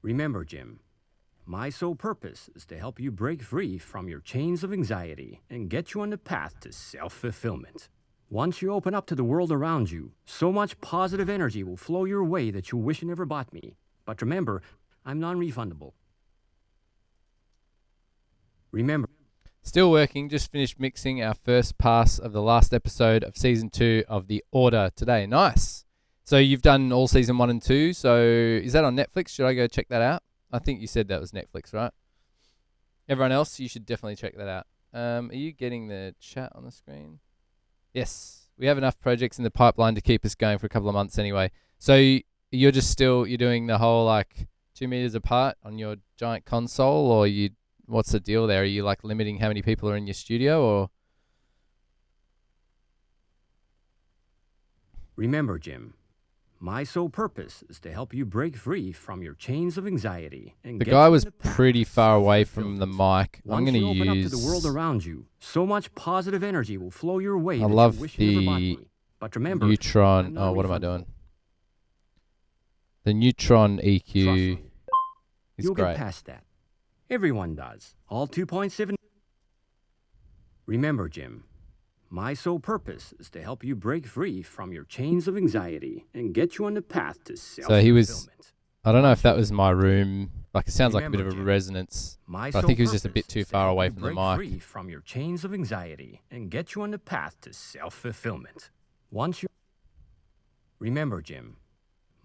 Remember, Jim, my sole purpose is to help you break free from your chains of anxiety and get you on the path to self-fulfillment. Once you open up to the world around you, so much positive energy will flow your way that you wish you never bought me. But remember, I'm non-refundable. Remember. Still working, just finished mixing our first pass of the last episode of Season 2 of The Order today. Nice. So you've done all Season 1 and 2, so is that on Netflix? Should I go check that out? I think you said that was Netflix, right? Everyone else, you should definitely check that out. Are you getting the chat on the screen? Yes. We have enough projects in the pipeline to keep us going for a couple of months anyway. So you're doing the whole like 2 meters apart on your giant console, or what's the deal there? Are you like limiting how many people are in your studio, or? Remember, Jim, my sole purpose is to help you break free from your chains of anxiety and The get guy you was on the path pretty to far away from the self-fulfillment. mic. I'm Once going you to open up to use. the world around you, so much positive energy will flow your way I that love you wish you never bought the me. But remember, Neutron. I'm Oh, what am I non-refundable. doing? The Neutron Trust EQ me, is you'll great. get past that. Everyone does. All 2.7. Remember, Jim, my sole purpose is to help you break free from your chains of anxiety and get you on the path to self-fulfillment. So he was. I don't know if that was my room. Like it sounds like a bit of a Remember, Jim, resonance. My But I sole think he was just a bit purpose too is to far help away you from the break mic. free from your chains of anxiety and get you on the path to self-fulfillment. Once you remember, Jim,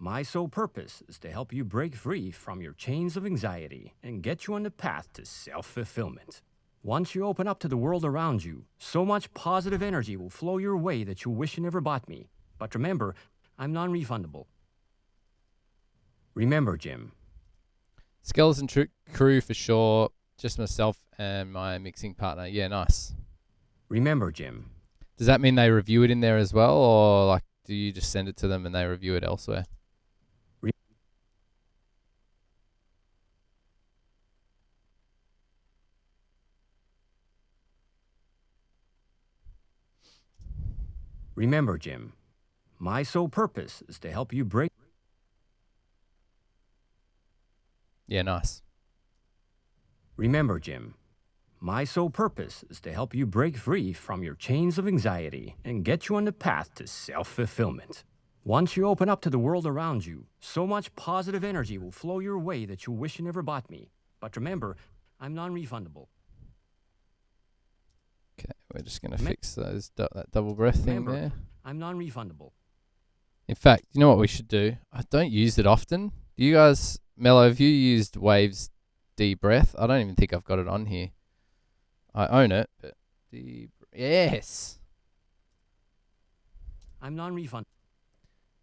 my sole purpose is to help you break free from your chains of anxiety and get you on the path to self-fulfillment. Once you open up to the world around you, so much positive energy will flow your way that you wish you never bought me. But remember, I'm non-refundable. Remember, Jim. Skeleton crew for sure. Just myself and my mixing partner. Yeah, nice. Remember, Jim. Does that mean they review it in there as well, or like do you just send it to them and they review it elsewhere? Remember, Jim, my sole purpose is to help you break. Yeah, nice. Remember, Jim, my sole purpose is to help you break free from your chains of anxiety and get you on the path to self-fulfillment. Once you open up to the world around you, so much positive energy will flow your way that you wish you never bought me. But remember, I'm non-refundable. Okay, we're just going to fix those that double breath thing Remember, there. I'm non-refundable. In fact, you know what we should do? I don't use it often. Do you guys, Mello, have you used Waves deep breath? I don't even think I've got it on here. I own it, but yes. I'm non-refundable.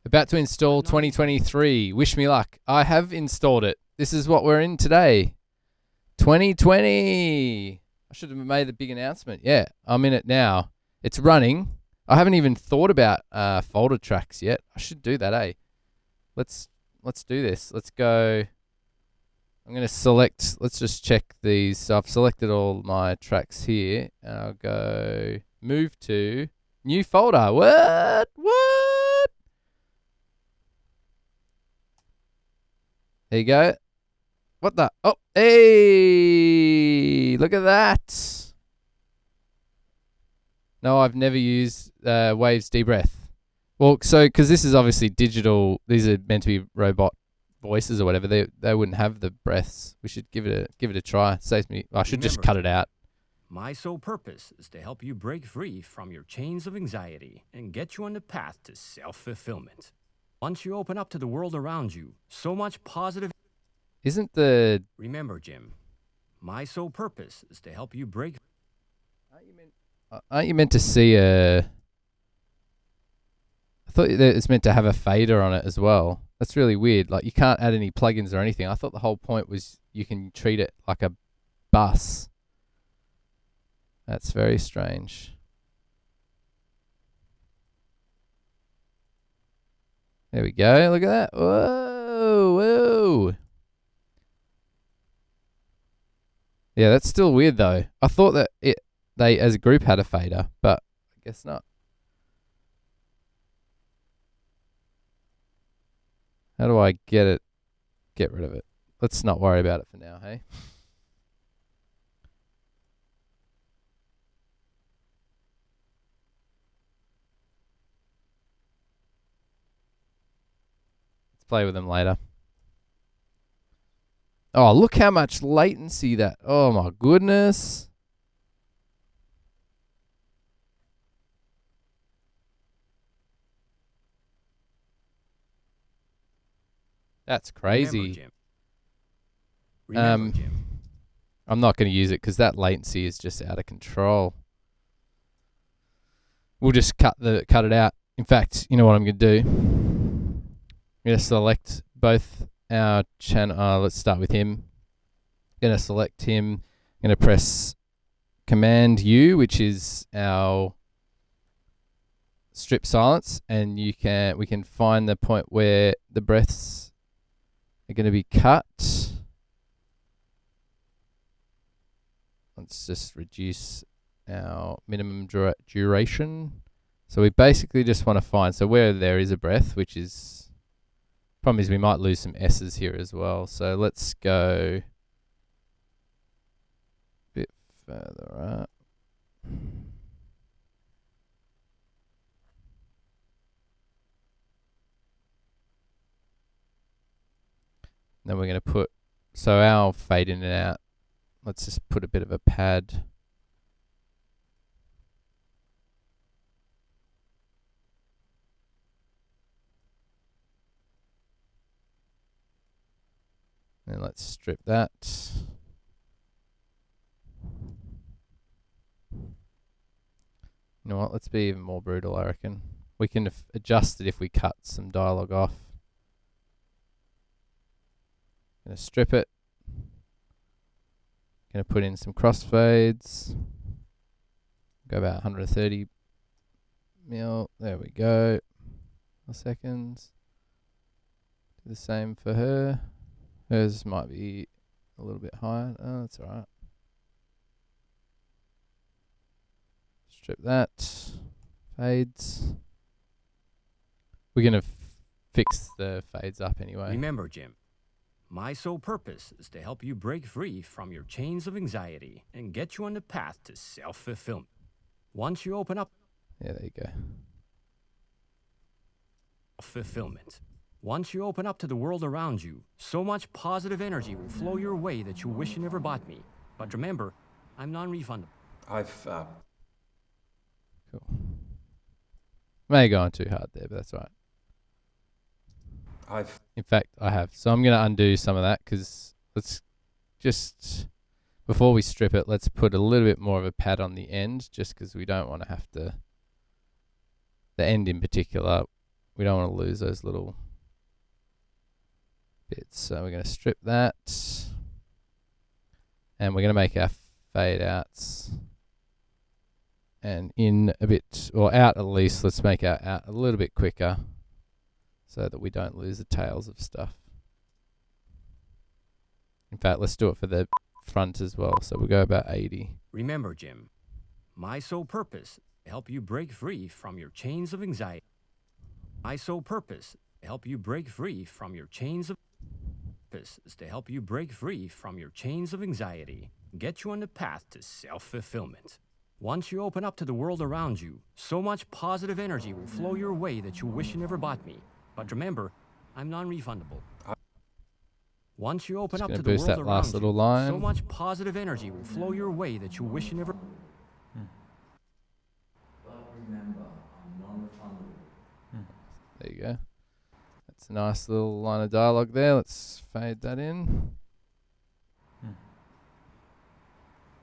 About to install 2023. Wish me luck. I have installed it. This is what we're in today. 2020. I should have made the big announcement. Yeah, I'm in it now. It's running. I haven't even thought about folder tracks yet. I should do that, eh? Let's do this. Let's go I'm going to select, let's just check these. So I've selected all my tracks here, and I'll go move to new folder. What? There you go. What the? Oh, hey, look at that. No, I've never used Waves Debreath. Well, so, because this is obviously digital, these are meant to be robot voices or whatever, they wouldn't have the breaths. We should give it a try. Saves me. I should just cut it out. My sole purpose is to help you break free from your chains of anxiety and get you on the path to self-fulfillment. Once you open up to the world around you, so much positive. Isn't the... Remember, Jim, my sole purpose is to help you break... Aren't you meant to see a... I thought that it's meant to have a fader on it as well. That's really weird. Like, you can't add any plugins or anything. I thought the whole point was you can treat it like a bus. That's very strange. There we go. Look at that. Whoa. Yeah, that's still weird though. I thought that they as a group had a fader, but I guess not. How do I get rid of it? Let's not worry about it for now, hey? Let's play with them later. Oh, look how much latency that... Oh, my goodness. That's crazy. Remember, Jim. I'm not going to use it because that latency is just out of control. We'll just cut it out. In fact, you know what I'm going to do? I'm going to select both our channel. Let's start with him. I'm going to select him. I'm going to press Command U, which is our strip silence, and we can find the point where the breaths are going to be cut. Let's just reduce our minimum duration. So we basically just want to find, so where there is a breath, which is, problem is we might lose some S's here as well. So let's go a bit further up. Then we're going to put, so our fade in and out, let's just put a bit of a pad. And let's strip that. You know what, let's be even more brutal, I reckon. We can adjust it if we cut some dialogue off. Gonna strip it. Gonna put in some crossfades. Go about 130 mil. There we go. Seconds. Do the same for her. Hers might be a little bit higher. Oh, that's alright. Strip that. Fades. We're gonna fix the fades up anyway. Remember, Jim, my sole purpose is to help you break free from your chains of anxiety and get you on the path to self-fulfillment. Once you open up... Yeah, there you go. Fulfillment. Once you open up to the world around you, so much positive energy will flow your way that you wish you never bought me. But remember, I'm non-refundable. Cool. May have gone too hard there, but that's all right. In fact, I have. So I'm going to undo some of that because let's just, before we strip it, let's put a little bit more of a pad on the end just because we don't want to have to, the end in particular, we don't want to lose those little bits. So we're going to strip that and we're going to make our fade outs and in a bit, or out at least, let's make our out a little bit quicker so that we don't lose the tails of stuff. In fact, let's do it for the front as well. So we'll go about 80. Remember, Jim, my sole purpose to help you break free from your chains of anxiety. My sole purpose to help you break free from your chains of purpose is to help you break free from your chains of anxiety, get you on the path to self-fulfillment. Once you open up to the world around you, so much positive energy will flow your way that you wish you never bought me. But remember, I'm non-refundable. Once you open Just up gonna to the boost world that around last you, little line. so much positive energy will flow your way that you wish you never. There you go. That's a nice little line of dialogue there. Let's fade that in.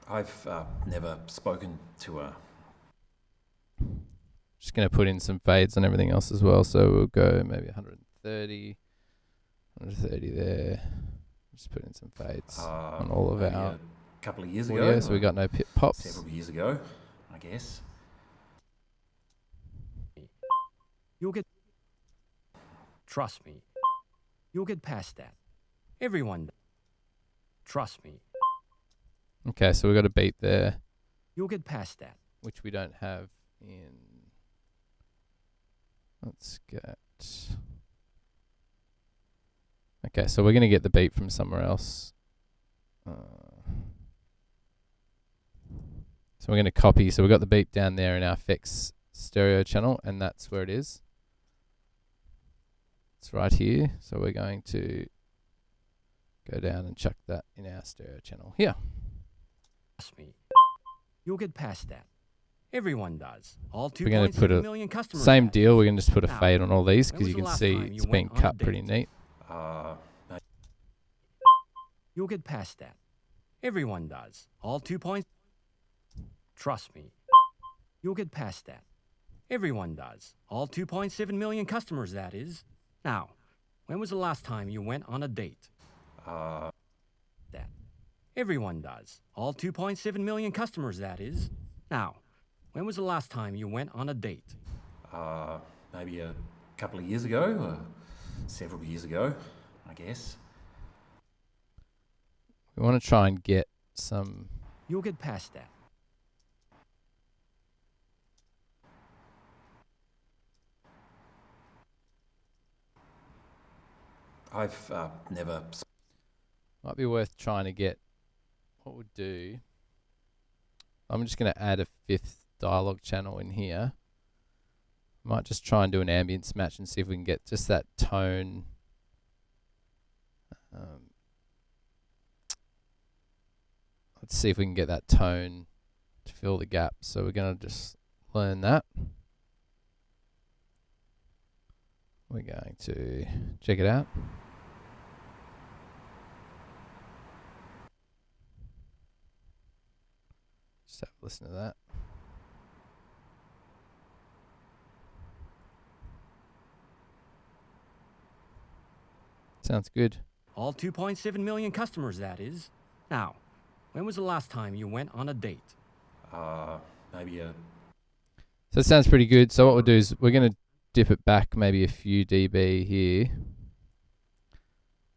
I've never spoken to a. Just going to put in some fades on everything else as well. So we'll go maybe 130 there. Just put in some fades on all of maybe our a couple of years audio, ago. so we got no pit pops. Several years ago, I guess. You'll get. Trust me. You'll get past that. Everyone. Trust me. Okay, so we got a beat there, You'll get past that. which we don't have in. Let's get. Okay, so we're going to get the beat from somewhere else. So we're going to copy. So we got the beat down there in our effects stereo channel, and that's where it is. It's right here. So we're going to go down and chuck that in our stereo channel here. Trust me. You'll get past that. Everyone does. All We're going to put 2.7 a million customers. same have. deal. We're going to just put a Now, fade on all these when because was you the can last see time it's you been went on a cut pretty date? neat. You'll get past that. Everyone does. All 2 points. Trust me. You'll get past that. Everyone does. All 2.7 million customers, that is. Now, when was the last time you went on a date? That. Everyone does. All 2.7 million customers, that is. Now, when was the last time you went on a date? Maybe a couple of years ago, several years ago, I guess. We want to try and get some. You'll get past that. I've never. Might be worth trying to get. What we'll do. I'm just going to add a fifth dialogue channel in here. Might just try and do an ambience match and see if we can get just that tone. Let's see if we can get that tone to fill the gap. So we're going to just learn that. We're going to check it out. Just have a listen to that. Sounds good. All 2.7 million customers, that is. Now, when was the last time you went on a date? Maybe a. So it sounds pretty good. So what we'll do is we're going to dip it back maybe a few dB here.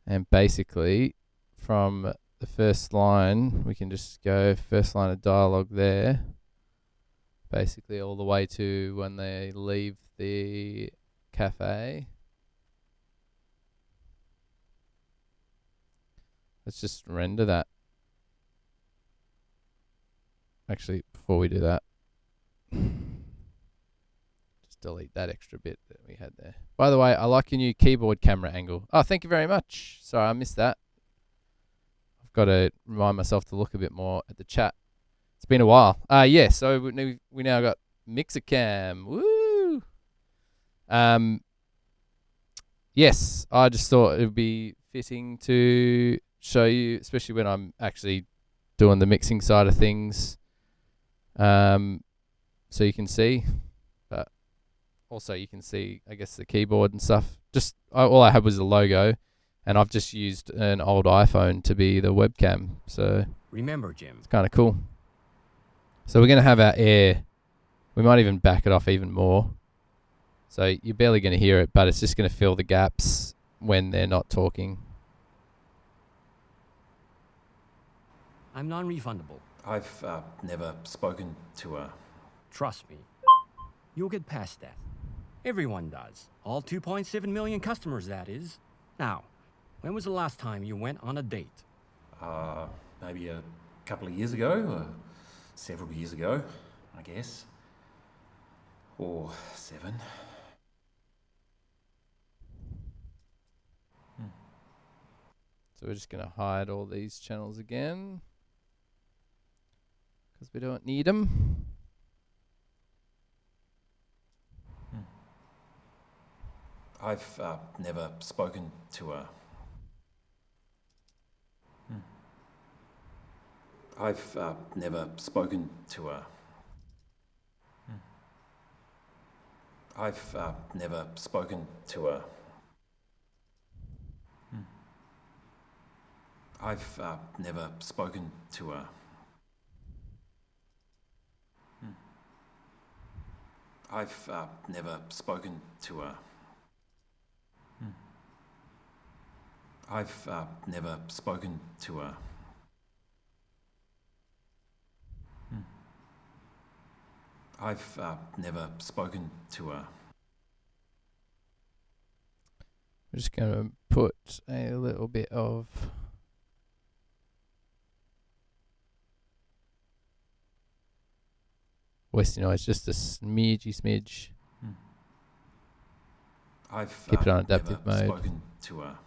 And basically, from the first line, we can just go first line of dialogue there. Basically all the way to when they leave the cafe. Let's just render that. Actually, before we do that, just delete that extra bit that we had there. By the way, I like your new keyboard camera angle. Oh, thank you very much. Sorry, I missed that. I've got to remind myself to look a bit more at the chat. It's been a while. Yeah, so we now got Mixer Cam. Woo! Yes, I just thought it would be fitting to show you, especially when I'm actually doing the mixing side of things, so you can see, but also you can see, I guess, the keyboard and stuff. Just all I had was the logo, and I've just used an old iPhone to be the webcam, so Remember, Jim. it's kind of cool. So we're going to have our air. We might even back it off even more. So you're barely going to hear it, but it's just going to fill the gaps when they're not talking. I'm non-refundable. I've never spoken to a... Trust me. You'll get past that. Everyone does. All 2.7 million customers, that is. Now, when was the last time you went on a date? Maybe a couple of years ago, or several years ago, I guess. Or 7. So we're just going to hide all these channels again because we don't need them. I've never spoken to a... I've never spoken to a... I've never spoken to a... I've never spoken to a... I've never spoken to a... I've never spoken to a... I've never spoken to a... We're just going to put a little bit of voice noise, just a smidge. I've Keep it on adaptive never mode. spoken to a...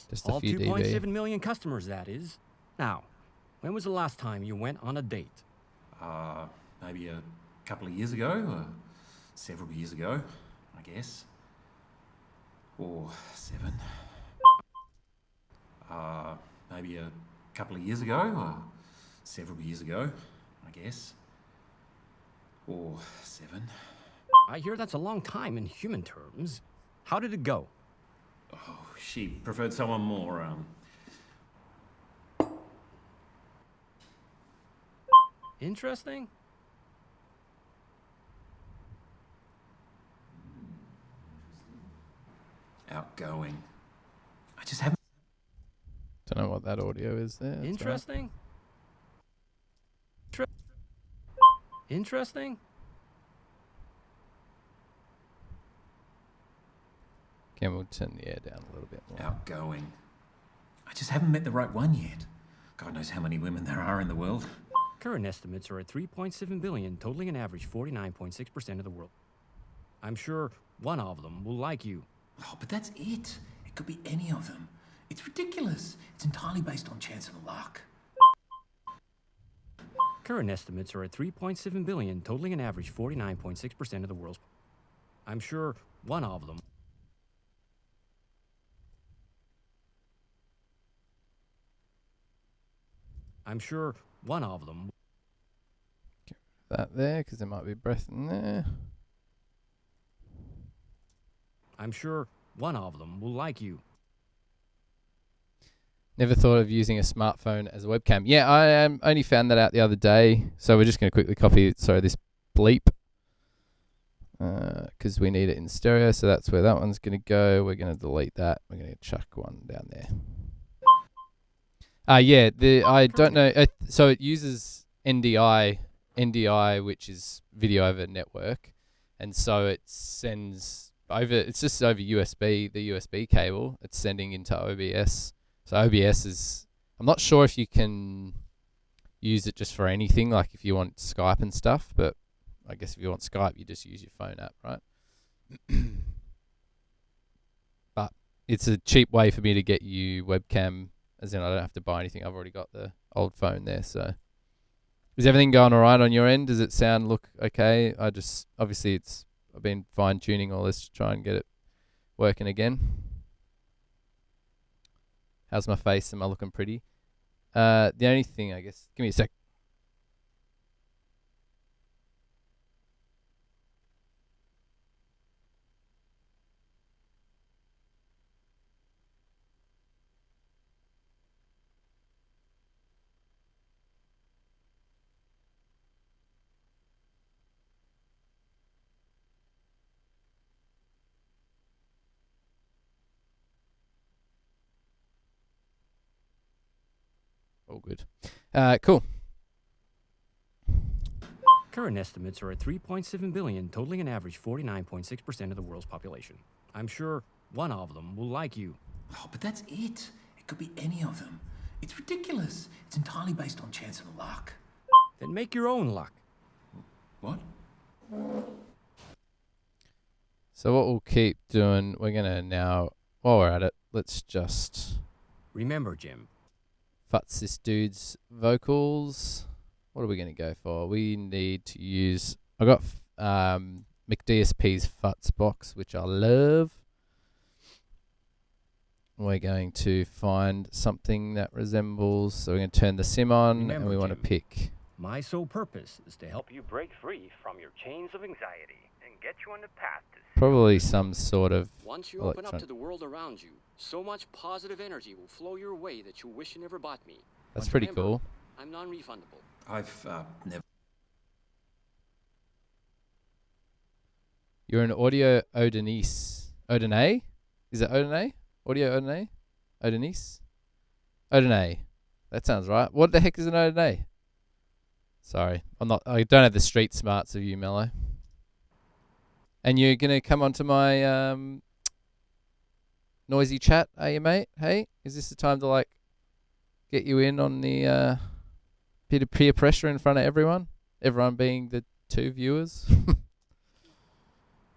Just a All few 2.7 dB. million customers, that is. Now, when was the last time you went on a date? Maybe a couple of years ago, or several years ago, I guess. Or 7. Maybe a couple of years ago, or several years ago, I guess. Or 7. I hear that's a long time in human terms. How did it go? Oh, she preferred someone more, Interesting? outgoing. I just haven't... Don't know what that audio is there. That's all right. Interesting? Interesting? Again, we'll turn the air down a little bit more. outgoing. I just haven't met the right one yet. God knows how many women there are in the world. Current estimates are at 3.7 billion, totaling an average 49.6% of the world. I'm sure one of them will like you. Oh, but that's it. It could be any of them. It's ridiculous. It's entirely based on chance and luck. Current estimates are at 3.7 billion, totaling an average 49.6% of the world's. I'm sure one of them. I'm sure one of them. That there, because there might be breath in there. I'm sure one of them will like you. Never thought of using a smartphone as a webcam. Yeah, I only found that out the other day. So we're just going to quickly copy this bleep. Because we need it in stereo. So that's where that one's going to go. We're going to delete that. We're going to chuck one down there. I don't know. So it uses NDI, which is video over network. And so it sends over, it's just over USB, the USB cable. It's sending into OBS. So OBS is, I'm not sure if you can use it just for anything, like if you want Skype and stuff, but I guess if you want Skype, you just use your phone app, right? But it's a cheap way for me to get you webcam, as in I don't have to buy anything. I've already got the old phone there, so. Is everything going all right on your end? Does it look okay? Obviously I've been fine tuning all this to try and get it working again. How's my face? Am I looking pretty? The only thing, I guess, give me a sec. all good. Cool. Current estimates are at 3.7 billion, totaling an average 49.6% of the world's population. I'm sure one of them will like you. Oh, but that's it. It could be any of them. It's ridiculous. It's entirely based on chance and luck. Then make your own luck. What? So what we'll keep doing, we're going to now, while we're at it, let's just Remember, Jim. futz this dude's vocals. What are we going to go for? We need to use, I got McDSP's futz box, which I love. We're going to find something that resembles, so we're going to turn the sim on, and Remember, we want to Jim. pick. My sole purpose is to help you break free from your chains of anxiety and get you on the path to Probably some sort of Once you open up electron- to the world around you, so much positive energy will flow your way that you wish you never bought me. That's But pretty remember, cool. I'm non-refundable. I've never. You're an audio Odinese. Odine? Is it Odine? Audio Odine? Odinese? Odine. That sounds right. What the heck is an Odine? Sorry. I don't have the street smarts of you, Mello. And you're going to come onto my noisy chat, are you, mate? Hey? Is this the time to, like, get you in on the bit of peer pressure in front of everyone? Everyone being the two viewers?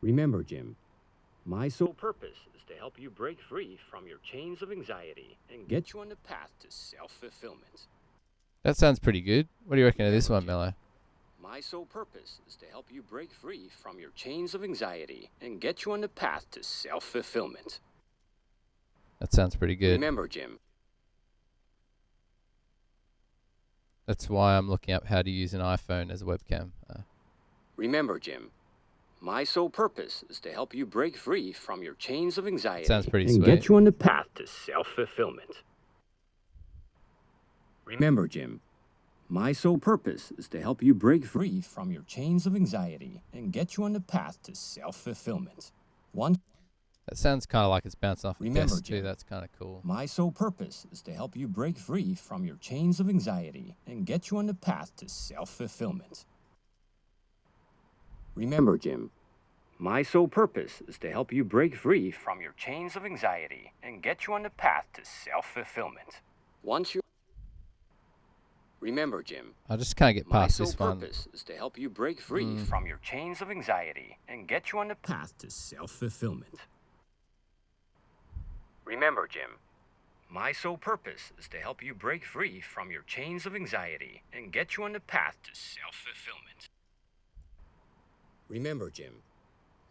Remember, Jim, my sole purpose is to help you break free from your chains of anxiety and get you on the path to self-fulfillment. That sounds pretty good. What do you reckon of this one, Mello? My sole purpose is to help you break free from your chains of anxiety and get you on the path to self-fulfillment. That sounds pretty good. Remember, Jim, That's why I'm looking up how to use an iPhone as a webcam. Remember, Jim, my sole purpose is to help you break free from your chains of anxiety Sounds pretty and sweet. get you on the path to self-fulfillment. Remember, Jim, my sole purpose is to help you break free from your chains of anxiety and get you on the path to self-fulfillment. That sounds kind of like it's bouncing off a Remember, desk too. Jim. That's kind of cool. My sole purpose is to help you break free from your chains of anxiety and get you on the path to self-fulfillment. Remember, Jim, my sole purpose is to help you break free from your chains of anxiety and get you on the path to self-fulfillment. Once you Remember, Jim, I just can't get my past sole this one. purpose is to help you break free from your chains of anxiety and get you on the path to self-fulfillment. Remember, Jim, my sole purpose is to help you break free from your chains of anxiety and get you on the path to self-fulfillment. Remember, Jim,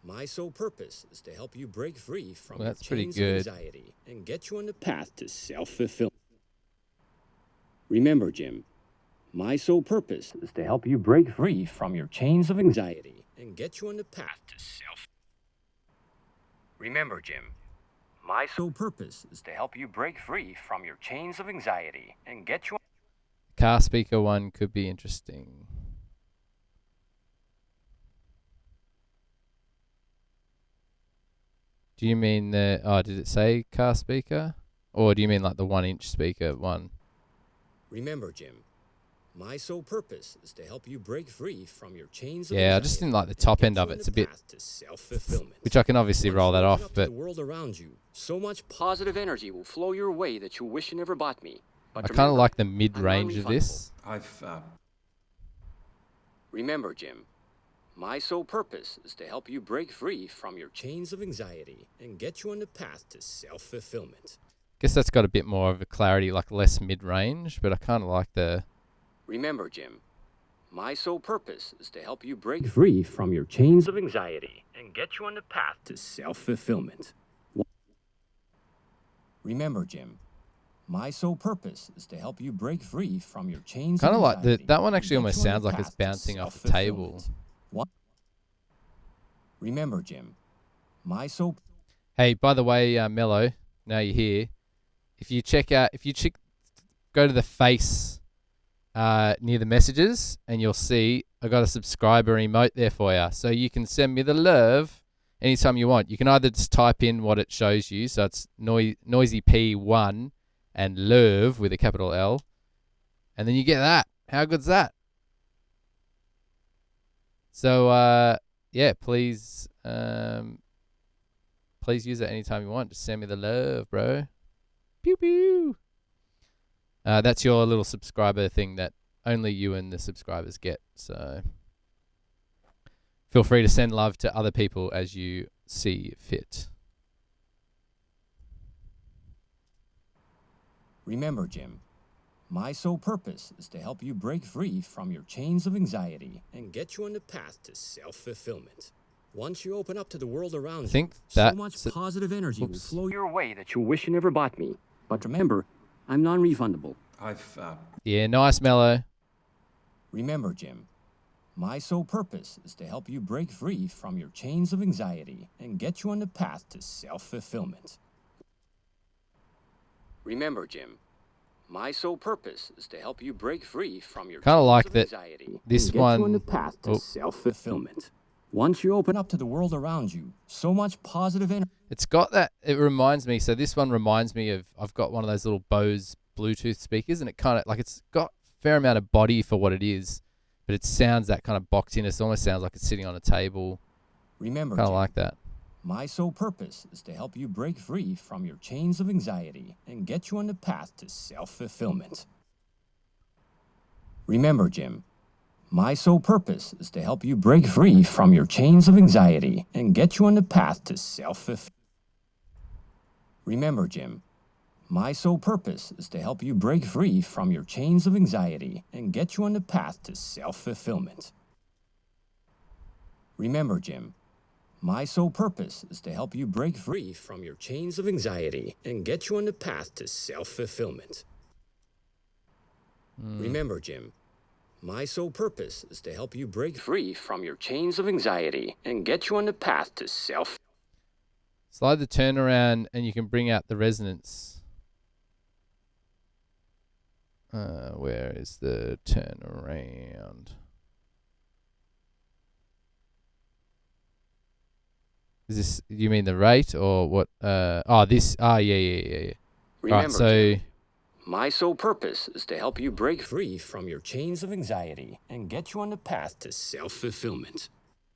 my sole purpose is to help you break free from Well, your that's pretty chains good. of anxiety and get you on the path to self-fulfillment. Remember, Jim, my sole purpose is to help you break free from your chains of anxiety and get you on the path to self. Remember, Jim, my sole purpose is to help you break free from your chains of anxiety and get you on. Car speaker one could be interesting. Do you mean the... Oh, did it say car speaker? Or do you mean like the 1-inch speaker one? Remember, Jim, my sole purpose is to help you break free from your chains of Yeah, I just anxiety didn't like the and top get end you of on it. It's the a bit... path to self-fulfillment. Which I can obviously Once roll you that open off, up to but the world around you, so much positive energy will flow your way that you wish you never bought me. But I kind of remember, like the I'm mid-range of non-refundable. this. I've Remember, Jim, my sole purpose is to help you break free from your chains of anxiety and get you on the path to self-fulfillment. Guess that's got a bit more of a clarity, like less mid-range, but I kind of like the... Remember, Jim, my sole purpose is to help you break free from your chains of anxiety and get you on the path to self-fulfillment. Remember, Jim, my sole purpose is to help you break free from your chains Kind of of like anxiety. that one and actually get almost you on the sounds like it's path to bouncing off the table. self-fulfillment. What? Remember, Jim, my sole... Hey, by the way, Mello, now you're here. If you go to the face near the messages, and you'll see I got a subscriber emote there for you. So you can send me the love anytime you want. You can either just type in what it shows you, so it's noisy P1 and love with a capital L, And then you get that. How good's that? So, yeah, please use it anytime you want. Just send me the love, bro. Pew, pew. That's your little subscriber thing that only you and the subscribers get. So feel free to send love to other people as you see fit. Remember, Jim, my sole purpose is to help you break free from your chains of anxiety and get you on the path to self-fulfillment. Once you open up to the world around I think you, so that's much it. positive energy will Oops. flow your way that you wish you never bought me. But remember, I'm non-refundable. Yeah, nice, Mellow. Remember, Jim, my sole purpose is to help you break free from your chains of anxiety and get you on the path to self-fulfillment. Remember, Jim, my sole purpose is to help you break free from your Kinda chains like of that anxiety this and get you on one- the path to oh. self-fulfillment. Once you open up to the world around you, so much positive energy. It's got that. It reminds me. So this one reminds me of. I've got one of those little Bose Bluetooth speakers, and it kind of like it's got a fair amount of body for what it is, but it sounds that kind of boxed in. It almost sounds like it's sitting on a table. Remember, Kind of Jim, like that. my sole purpose is to help you break free from your chains of anxiety and get you on the path to self-fulfillment. Remember, Jim, my sole purpose is to help you break free from your chains of anxiety and get you on the path to self-fulfillment. Remember, Jim, my sole purpose is to help you break free from your chains of anxiety and get you on the path to self-fulfillment. Remember, Jim, my sole purpose is to help you break free from your chains of anxiety and get you on the path to self-fulfillment. Remember, Jim, my sole purpose is to help you break free from your chains of anxiety and get you on the path to self. Slide the turnaround, and you can bring out the resonance. Where is the turnaround? Is this? You mean the rate or what? This. Yeah. Remember, Right. So. Jim, my sole purpose is to help you break free from your chains of anxiety and get you on the path to self-fulfillment.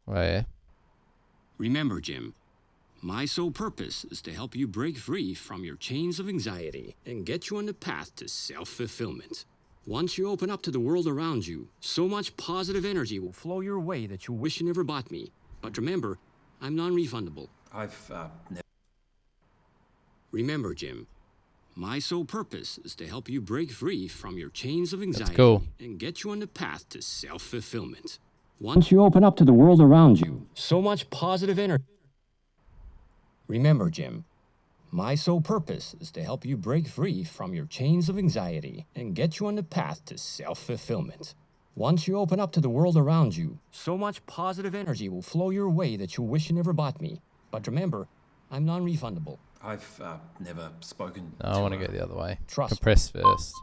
Where? Remember, Jim, my sole purpose is to help you break free from your chains of anxiety and get you on the path to self-fulfillment. Once you open up to the world around you, so much positive energy will flow your way that you wish you never bought me. But remember, I'm non-refundable. Remember, Jim, my sole purpose is to help you break free from your chains of anxiety cool. and get you on the path to self-fulfillment. Once you open up to the world around you, so much positive energy. Remember, Jim, my sole purpose is to help you break free from your chains of anxiety and get you on the path to self-fulfillment. Once you open up to the world around you, so much positive energy will flow your way that you wish you never bought me. But remember, I'm non-refundable. I've never spoken. No, I want to go the other way. Trust me. Compress first.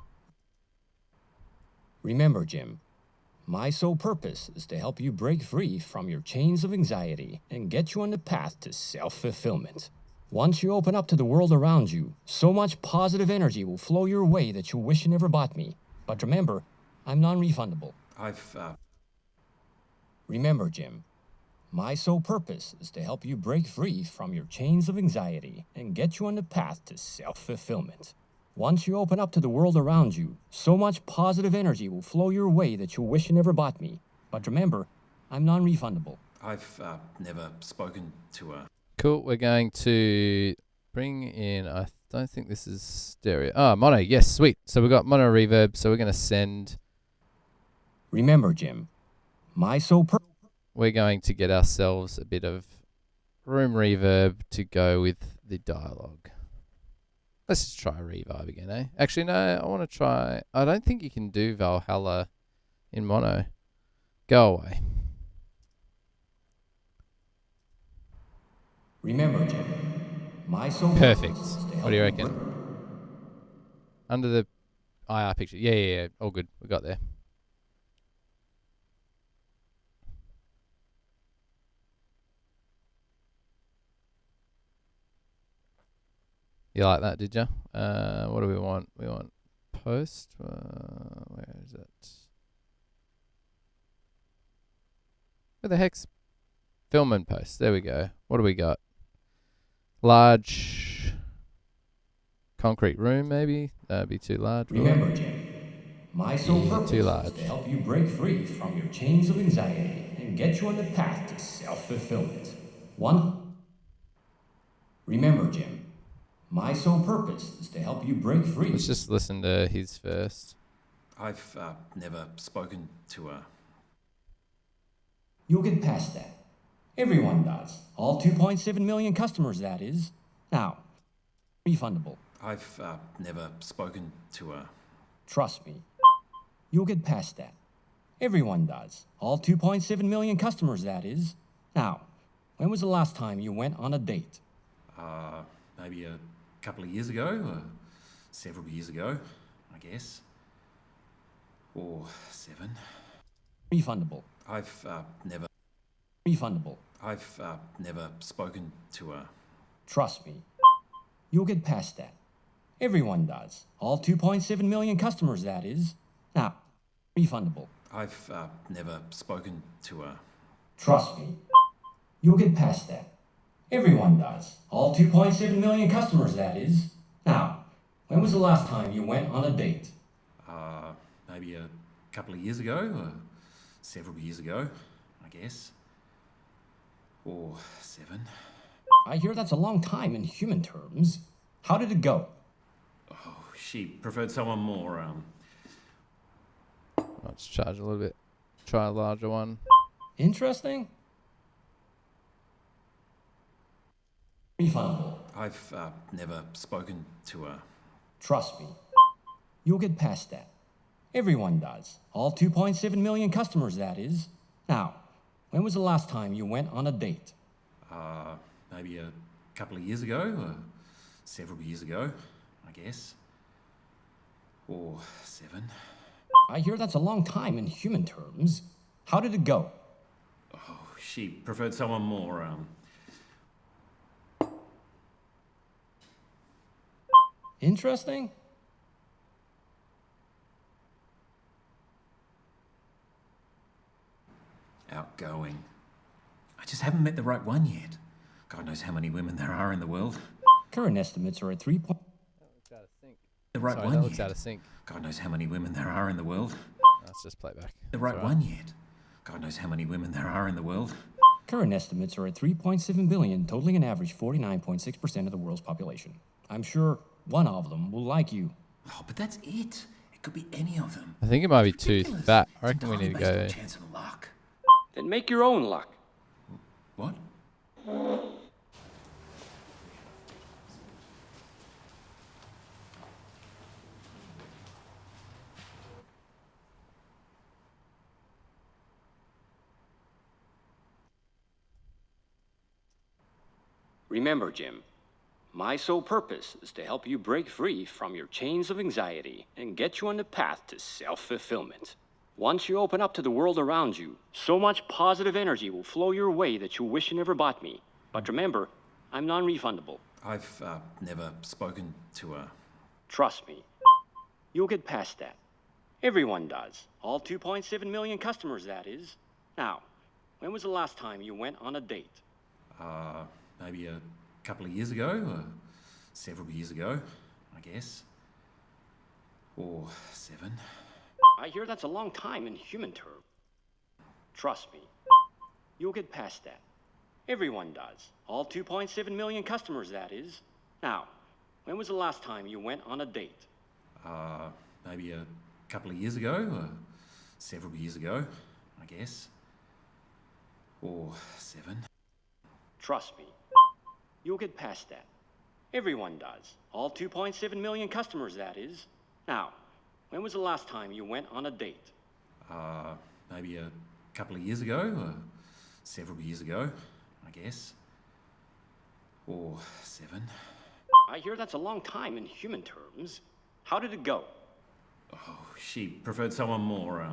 Remember, Jim, my sole purpose is to help you break free from your chains of anxiety and get you on the path to self-fulfillment. Once you open up to the world around you, so much positive energy will flow your way that you wish you never bought me. But remember, I'm non-refundable. Remember, Jim, my sole purpose is to help you break free from your chains of anxiety and get you on the path to self-fulfillment. Once you open up to the world around you, so much positive energy will flow your way that you wish you never bought me. But remember, I'm non-refundable. I've never spoken to a. Cool. We're going to bring in. I don't think this is stereo. Mono. Yes, sweet. So we've got mono reverb. So we're going to send. Remember, Jim, my sole purpose. We're going to get ourselves a bit of room reverb to go with the dialogue. Let's just try reverb again, eh? Actually, no, I want to try... I don't think you can do Valhalla in mono. Go away. Remember, Jim, my sole Perfect. purpose is to What help do you reckon? Under the IR picture. Yeah. All good. We got there. You like that, did you? What do we want? We want post. Where is it? Where the heck's film and post? There we go. What do we got? Large concrete room, maybe? That'd be too large. will it? Remember, Jim, my sole Yeah, purpose too is large. to help you break free from your chains of anxiety and get you on the path to self-fulfillment. Remember, Jim, my sole purpose is to help you break free. Let's just listen to his first. I've never spoken to a. You'll get past that. Everyone does. All 2.7 million customers, that is. Now, refundable. I've never spoken to a. Trust me. You'll get past that. Everyone does. All 2.7 million customers, that is. Now, when was the last time you went on a date? Maybe a couple of years ago, or several years ago, I guess. Or 7. Refundable. I've never. Refundable. I've never spoken to a. Trust me. You'll get past that. Everyone does. All 2.7 million customers, that is. Now, refundable. I've never spoken to a. Trust me. You'll get past that. Everyone does. All 2.7 million customers, that is. Now, when was the last time you went on a date? Maybe a couple of years ago, or several years ago, I guess. Or 7. I hear that's a long time in human terms. How did it go? Oh, she preferred someone more, Let's charge a little bit. Try a larger one. Interesting? Refundable. I've never spoken to a. Trust me. You'll get past that. Everyone does. All 2.7 million customers, that is. Now, when was the last time you went on a date? Maybe a couple of years ago, or several years ago, I guess. Or 7. I hear that's a long time in human terms. How did it go? Oh, she preferred someone more, Interesting? outgoing. I just haven't met the right one yet. God knows how many women there are in the world. Current estimates are at 3. The right Sorry, one that looks yet. out of sync. God knows how many women there are in the world. Let's just play back. The right It's one yet. God knows how many women there are in the world. Current estimates are at 3.7 billion, totaling an average 49.6% of the world's population. I'm sure one of them will like you. Oh, but that's it. It could be any of them. I think it might be too Ridiculous. fat. I It's reckon we entirely need to based on go. chance and luck. Then make your own luck. What? Remember, Jim, my sole purpose is to help you break free from your chains of anxiety and get you on the path to self-fulfillment. Once you open up to the world around you, so much positive energy will flow your way that you wish you never bought me. But remember, I'm non-refundable. I've never spoken to a. Trust me. You'll get past that. Everyone does. All 2.7 million customers, that is. Now, when was the last time you went on a date? Maybe a couple of years ago, or several years ago, I guess. Or 7. I hear that's a long time in human terms. Trust me. You'll get past that. Everyone does. All 2.7 million customers, that is. Now, when was the last time you went on a date? Maybe a couple of years ago, or several years ago, I guess. Or 7. Trust me. You'll get past that. Everyone does. All 2.7 million customers, that is. Now, when was the last time you went on a date? Maybe a couple of years ago, or several years ago, I guess. Or 7. I hear that's a long time in human terms. How did it go? Oh, she preferred someone more,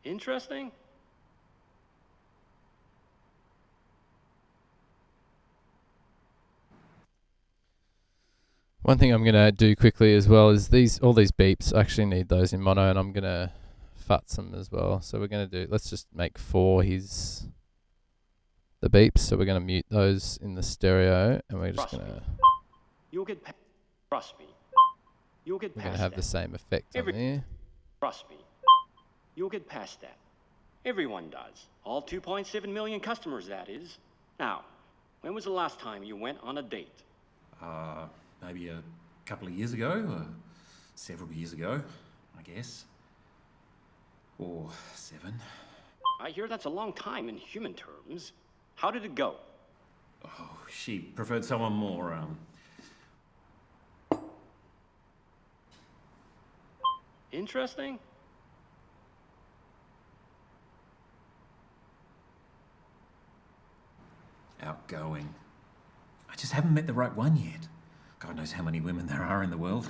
Interesting? One thing I'm going to do quickly as well is all these beeps. I actually need those in mono, and I'm going to futz them as well. So we're going to let's just make 4 the beeps. So we're going to mute those in the stereo, and we're just going to You'll get trust me. You'll get we're past going to have that. the same effect on there. Trust me. You'll get past that. Everyone does. All 2.7 million customers, that is. Now, when was the last time you went on a date? Maybe a couple of years ago, or several years ago, I guess. Or 7. I hear that's a long time in human terms. How did it go? Oh, she preferred someone more, Interesting? outgoing. I just haven't met the right one yet. God knows how many women there are in the world.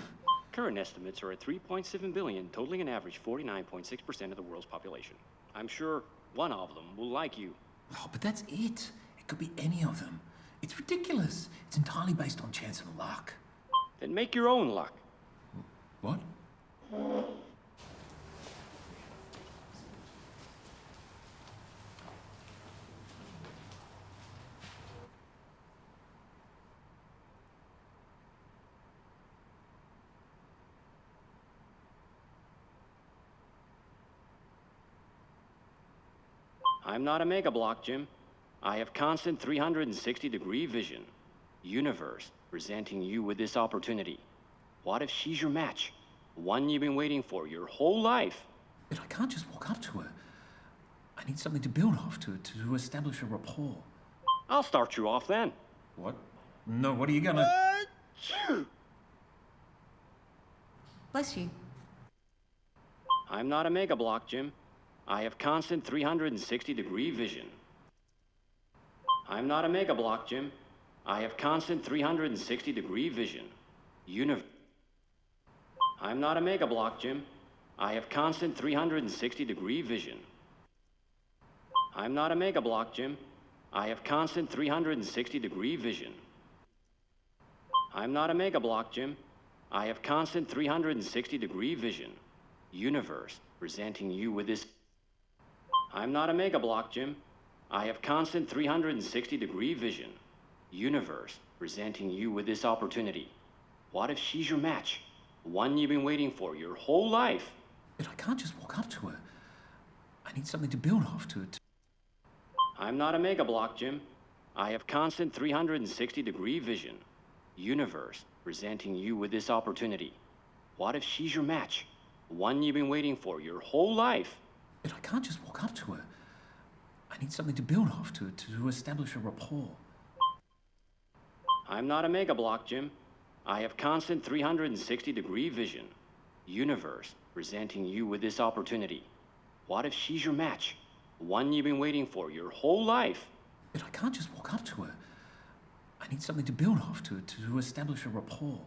Current estimates are at 3.7 billion, totaling an average 49.6% of the world's population. I'm sure one of them will like you. Oh, but that's it. It could be any of them. It's ridiculous. It's entirely based on chance and luck. Then make your own luck. What? I'm not a mega block, Jim. I have constant 360-degree vision. Universe presenting you with this opportunity. What if she's your match? One you've been waiting for your whole life. But I can't just walk up to her. I need something to build off to establish a rapport. I'll start you off then. What? No, what are you gonna... Bless you. I'm not a mega block, Jim. I have constant 360-degree vision. I'm not a mega block, Jim. I have constant 360-degree vision. I'm not a mega block, Jim. I have constant 360-degree vision. I'm not a mega block, Jim. I have constant 360-degree vision. I'm not a mega block, Jim. I have constant 360-degree vision. Universe presenting you with this. I'm not a mega block, Jim. I have constant 360-degree vision. Universe presenting you with this opportunity. What if she's your match? One you've been waiting for your whole life. But I can't just walk up to her. I need something to build off to I'm not a mega block, Jim. I have constant 360-degree vision. Universe presenting you with this opportunity. What if she's your match? One you've been waiting for your whole life. But I can't just walk up to her. I need something to build off to establish a rapport. I'm not a mega block, Jim. I have constant 360-degree vision. Universe presenting you with this opportunity. What if she's your match? One you've been waiting for your whole life. But I can't just walk up to her. I need something to build off to establish a rapport.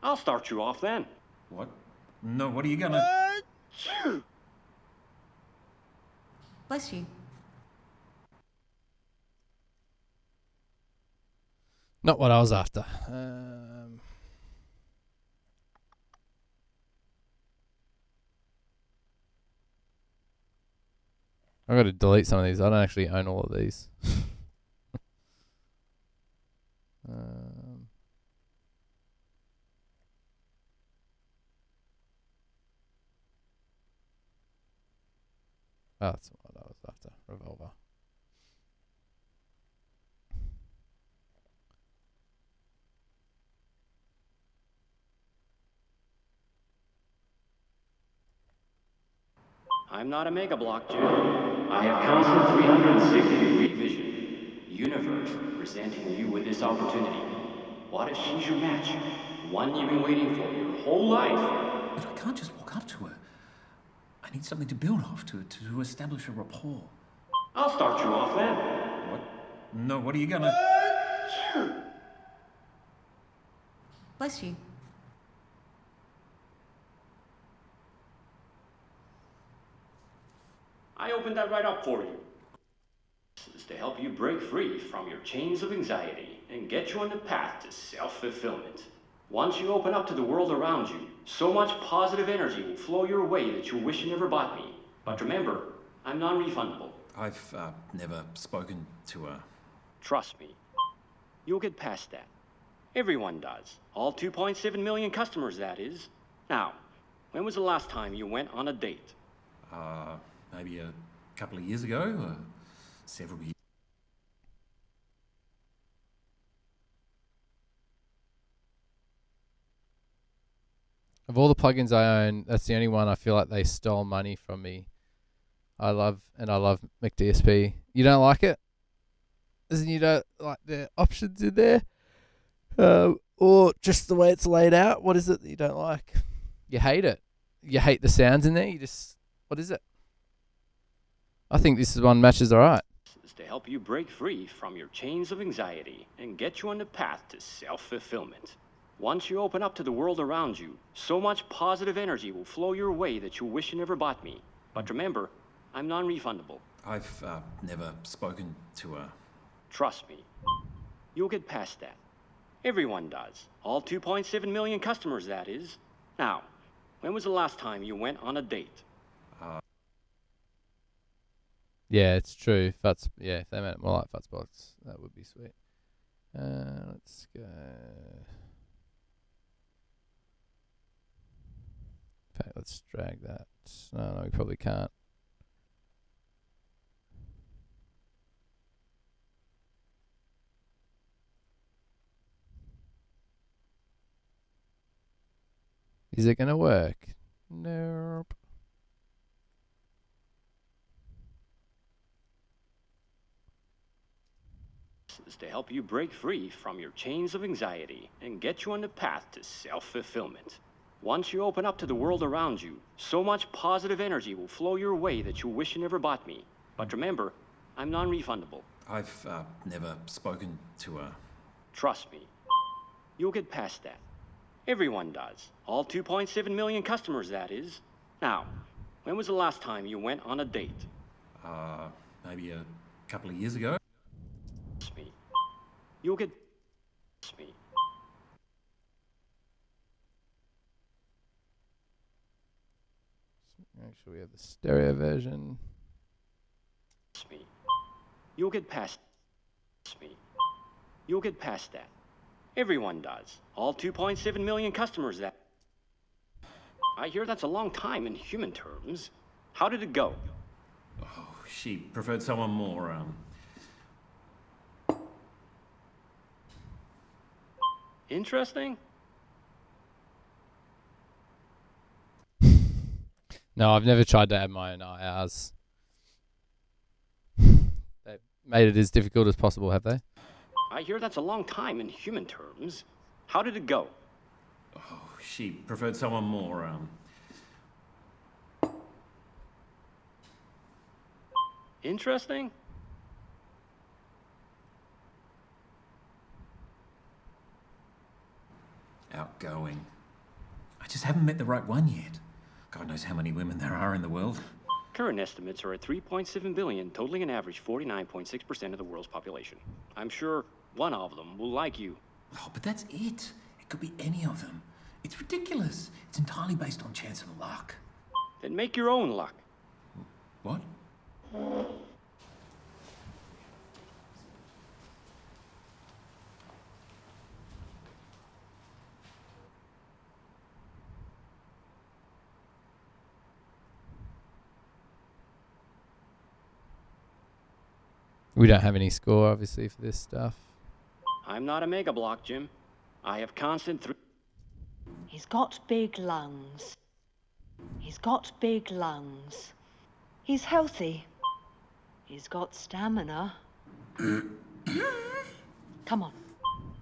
I'll start you off then. What? No, what are you gonna... Bless you. Not what I was after. I've got to delete some of these. I don't actually own all of these. Oh, that's what I was after. Revolver. I'm not a mega block, Jim. I have constant 360-degree vision. Universe presenting you with this opportunity. What if she's your match? One you've been waiting for your whole life. But I can't just walk up to her. I need something to build off to establish a rapport. I'll start you off then. What? No, what are you gonna... Bless you. I opened that right up for you. This is to help you break free from your chains of anxiety and get you on the path to self-fulfillment. Once you open up to the world around you, so much positive energy will flow your way that you'll wish you never bought me. But remember, I'm non-refundable. I've never spoken to a... Trust me. You'll get past that. Everyone does. All 2.7 million customers, that is. Now, when was the last time you went on a date? Maybe a couple of years ago, or several years. Of all the plugins I own, that's the only one I feel like they stole money from me. I love McDSP. You don't like it? As in you don't like the options in there? Or just the way it's laid out? What is it that you don't like? You hate it. You hate the sounds in there? What is it? I think this one matches alright. Is to help you break free from your chains of anxiety and get you on the path to self-fulfillment. Once you open up to the world around you, so much positive energy will flow your way that you'll wish you never bought me. But remember, I'm non-refundable. I've never spoken to a... Trust me. You'll get past that. Everyone does. All 2.7 million customers, that is. Now, when was the last time you went on a date? Yeah, it's true. If they made it more like Futzbox, that would be sweet. Let's go. In fact, let's drag that. No, we probably can't. Is it going to work? Nope. Is to help you break free from your chains of anxiety and get you on the path to self-fulfillment. Once you open up to the world around you, so much positive energy will flow your way that you'll wish you never bought me. But remember, I'm non-refundable. I've never spoken to a... Trust me. You'll get past that. Everyone does. All 2.7 million customers, that is. Now, when was the last time you went on a date? Maybe a couple of years ago. Trust me. You'll get... Trust me. Make sure we have the stereo version. Trust me. You'll get past... Trust me. You'll get past that. Everyone does. All 2.7 million customers, that... I hear that's a long time in human terms. How did it go? Oh, she preferred someone more, Interesting? No, I've never tried to add my own IRs. They've made it as difficult as possible, have they? I hear that's a long time in human terms. How did it go? Oh, she preferred someone more, Interesting? outgoing. I just haven't met the right one yet. God knows how many women there are in the world. Current estimates are at 3.7 billion, totaling an average 49.6% of the world's population. I'm sure one of them will like you. Oh, but that's it. It could be any of them. It's ridiculous. It's entirely based on chance and luck. Then make your own luck. What? We don't have any score, obviously, for this stuff. I'm not a mega block, Jim. I have constant He's got big lungs. He's got big lungs. He's healthy. He's got stamina. Come on,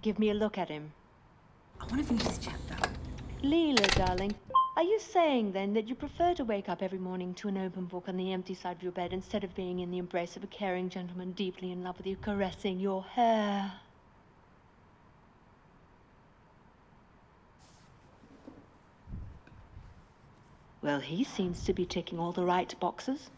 give me a look at him. I want to finish this chapter. Leela, darling, are you saying then that you prefer to wake up every morning to an open book on the empty side of your bed instead of being in the embrace of a caring gentleman deeply in love with you, caressing your hair? Well, he seems to be ticking all the right boxes.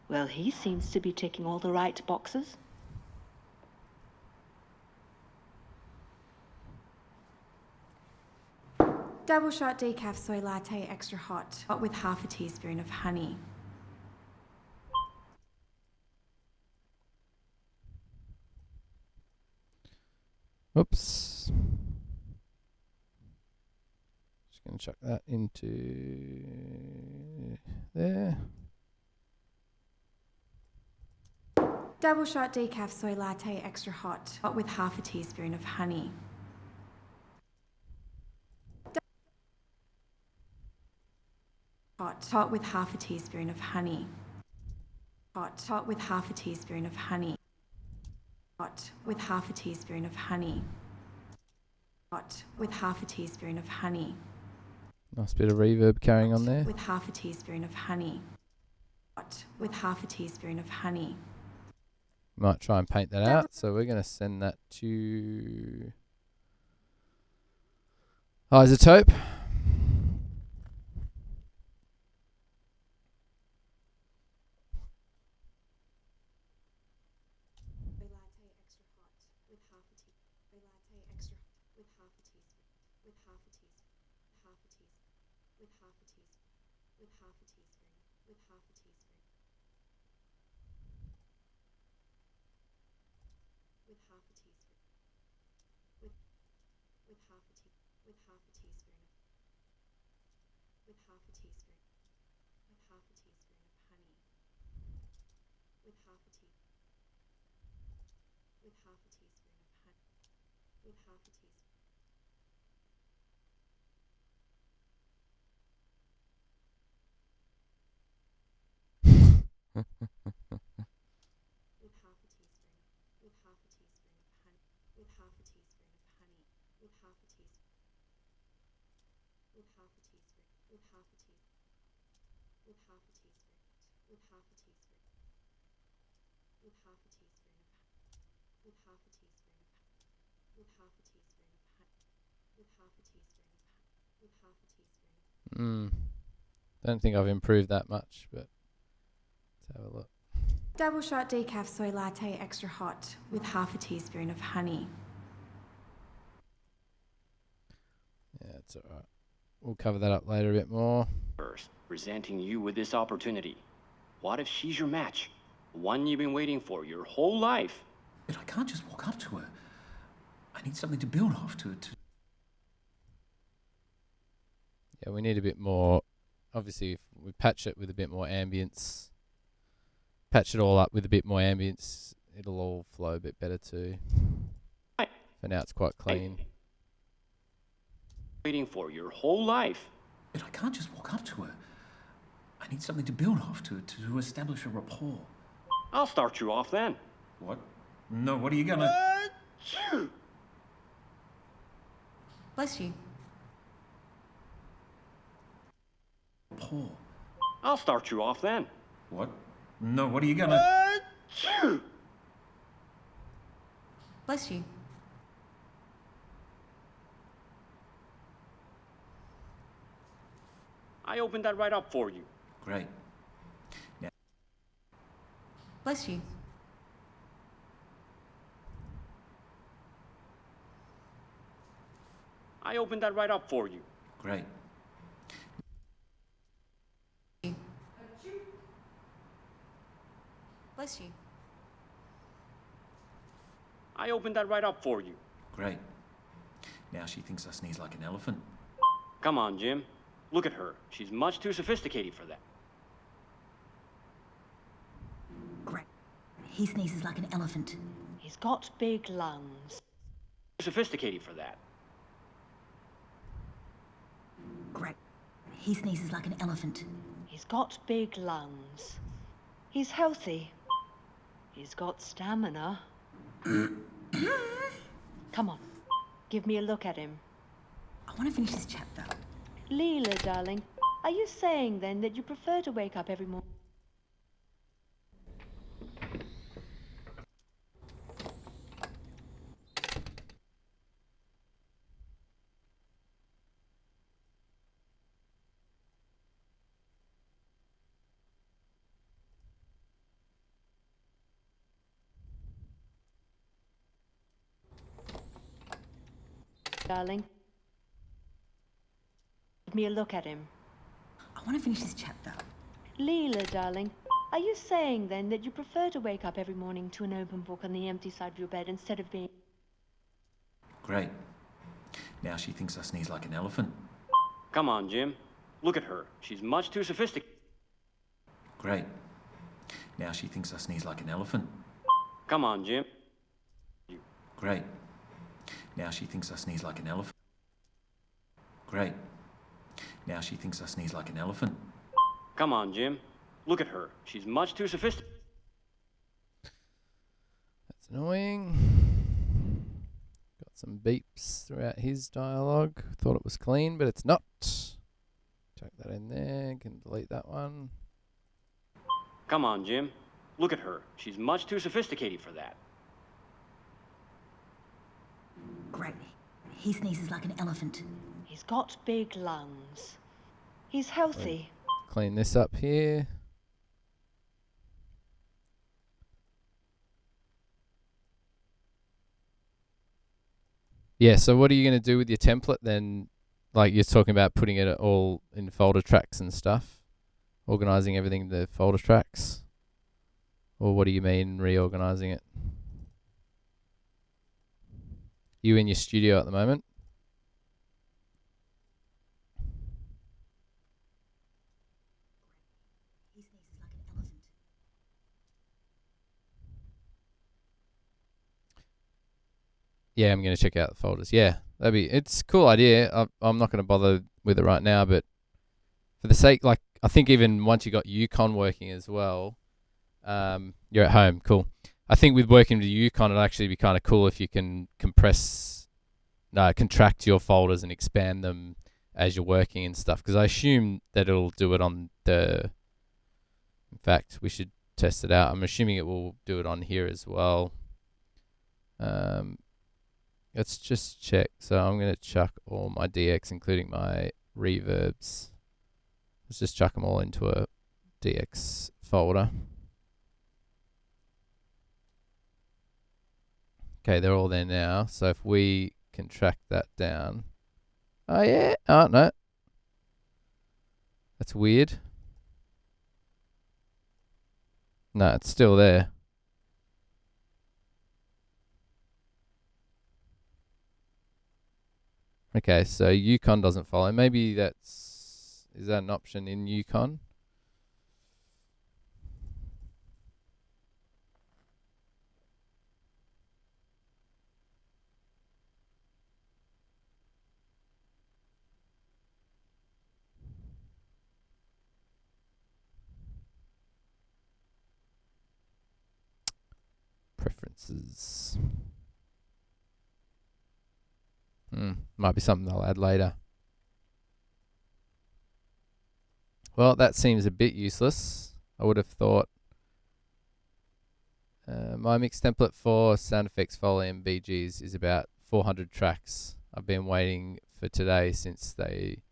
Well, he seems to be ticking all the right boxes. Double shot decaf soy latte extra hot, but with half a teaspoon of honey. Oops. Just going to chuck that into there. Double shot decaf soy latte extra hot, but with half a teaspoon of honey. Hot with half a teaspoon of honey. Hot with half a teaspoon of honey. Hot with half a teaspoon of honey. Hot with half a teaspoon of honey. Nice bit of reverb carrying on there. With half a teaspoon of honey. Hot with half a teaspoon of honey. Might try and paint that out. So we're going to send that to Isotope. Don't think I've improved that much, but let's have a look. Double shot decaf soy latte extra hot with half a teaspoon of honey. Yeah, it's alright. We'll cover that up later a bit more. First, presenting you with this opportunity. What if she's your match? One you've been waiting for your whole life. But I can't just walk up to her. I need something to build off to. Yeah, we need a bit more. Obviously, if we patch it with a bit more ambience, patch it all up with a bit more ambience, it'll all flow a bit better too. For now, it's quite clean. Waiting for your whole life. But I can't just walk up to her. I need something to build off to establish a rapport. I'll start you off then. What? No, what are you gonna... Bless you. Rapport. I'll start you off then. What? No, what are you gonna... Bless you. I opened that right up for you. Great. Now... Bless you. I opened that right up for you. Great. Bless you. I opened that right up for you. Great. Now she thinks I sneeze like an elephant. Come on, Jim. Look at her. She's much too sophisticated for that. Great. He sneezes like an elephant. He's got big lungs. Sophisticated for that. Great. He sneezes like an elephant. He's got big lungs. He's healthy. He's got stamina. Come on, give me a look at him. I want to finish this chapter. Leela, darling, are you saying then that you prefer to wake up every morning? darling. Give me a look at him. I want to finish this chapter. Leela, darling, are you saying then that you prefer to wake up every morning to an open book on the empty side of your bed instead of being... Great. Now she thinks I sneeze like an elephant. Come on, Jim. Look at her. She's much too sophisticated. Great. Now she thinks I sneeze like an elephant. Come on, Jim. Great. Now she thinks I sneeze like an elephant. Great. Now she thinks I sneeze like an elephant. Come on, Jim. Look at her. She's much too sophisticated. That's annoying. Got some beeps throughout his dialogue. Thought it was clean, but it's not. Chuck that in there. Can delete that one. Come on, Jim. Look at her. She's much too sophisticated for that. Great. He sneezes like an elephant. He's got big lungs. He's healthy. Clean this up here. Yeah, so what are you going to do with your template then? Like you're talking about putting it all in folder tracks and stuff, organizing everything into folder tracks, or what do you mean reorganizing it? You in your studio at the moment? He sneezes like an elephant. Yeah, I'm going to check out the folders. Yeah, it's a cool idea. I'm not going to bother with it right now, but for the sake, like, I think even once you got Yukon working as well, you're at home. Cool. I think with working with Yukon, it'll actually be kind of cool if you can contract your folders and expand them as you're working and stuff. Because I assume that it'll do it on the. In fact, we should test it out. I'm assuming it will do it on here as well. Let's just check. So I'm going to chuck all my DX, including my reverbs. Let's just chuck them all into a DX folder. Okay, they're all there now. So if we contract that down. Oh, yeah. Oh, no. That's weird. No, it's still there. Okay, so Yukon doesn't follow. Maybe is that an option in Yukon? Preferences. Might be something they'll add later. Well, that seems a bit useless. I would have thought my mix template for sound effects, Foley and BGs is about 400 tracks. I've been waiting for today since they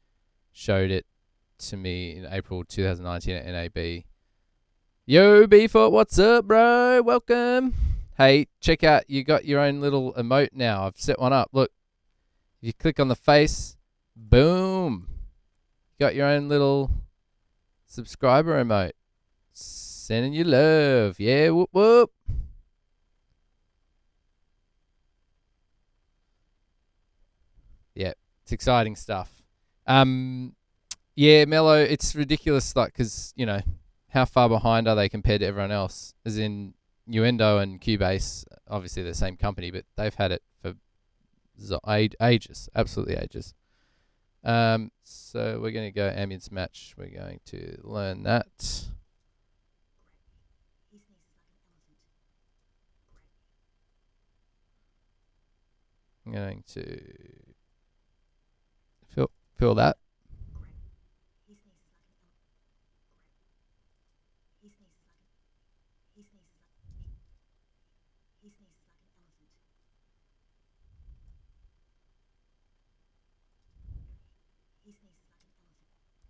showed it to me in April 2019 at NAB. Yo, B-Foot, what's up, bro? Welcome. Hey, check out, you got your own little emote now. I've set one up. Look. If you click on the face, boom. You got your own little subscriber emote. Sending you love. Yeah, whoop whoop. Yeah, it's exciting stuff. Yeah, Mello, it's ridiculous, like, because, you know, how far behind are they compared to everyone else? As in, Nuendo and Cubase, obviously they're the same company, but they've had it for ages, absolutely ages. So we're going to go ambience match. We're going to learn that. I'm going to fill that.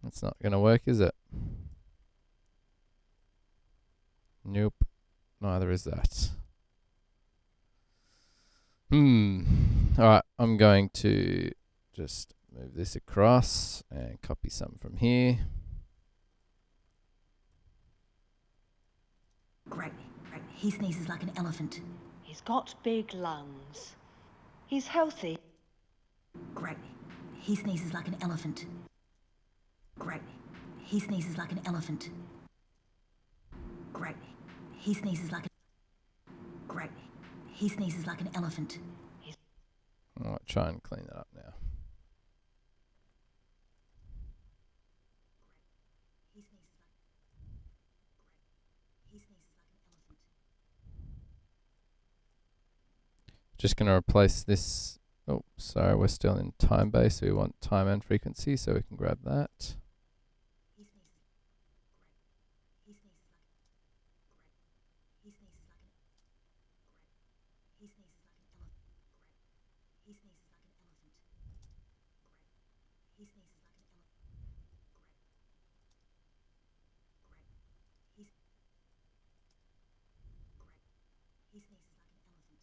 It's not going to work, is it? Nope. Neither is that. Alright, I'm going to just move this across and copy some from here. Great. He sneezes like an elephant. He's got big lungs. He's healthy. Great. He sneezes like an elephant. Great. He sneezes like an elephant. Great. He sneezes like a... Great. He sneezes like an elephant. I might try and clean that up now. He sneezes like... Great. He sneezes like an elephant. Just going to replace this. Oh, sorry, we're still in time base. We want time and frequency, so we can grab that. He sneezes. Great. He sneezes like... Great. He sneezes like an... Great. He sneezes like an elephant. Great. He sneezes like an elephant. Great. He sneezes like an elephant. Great. Great. He sneezes like an elephant.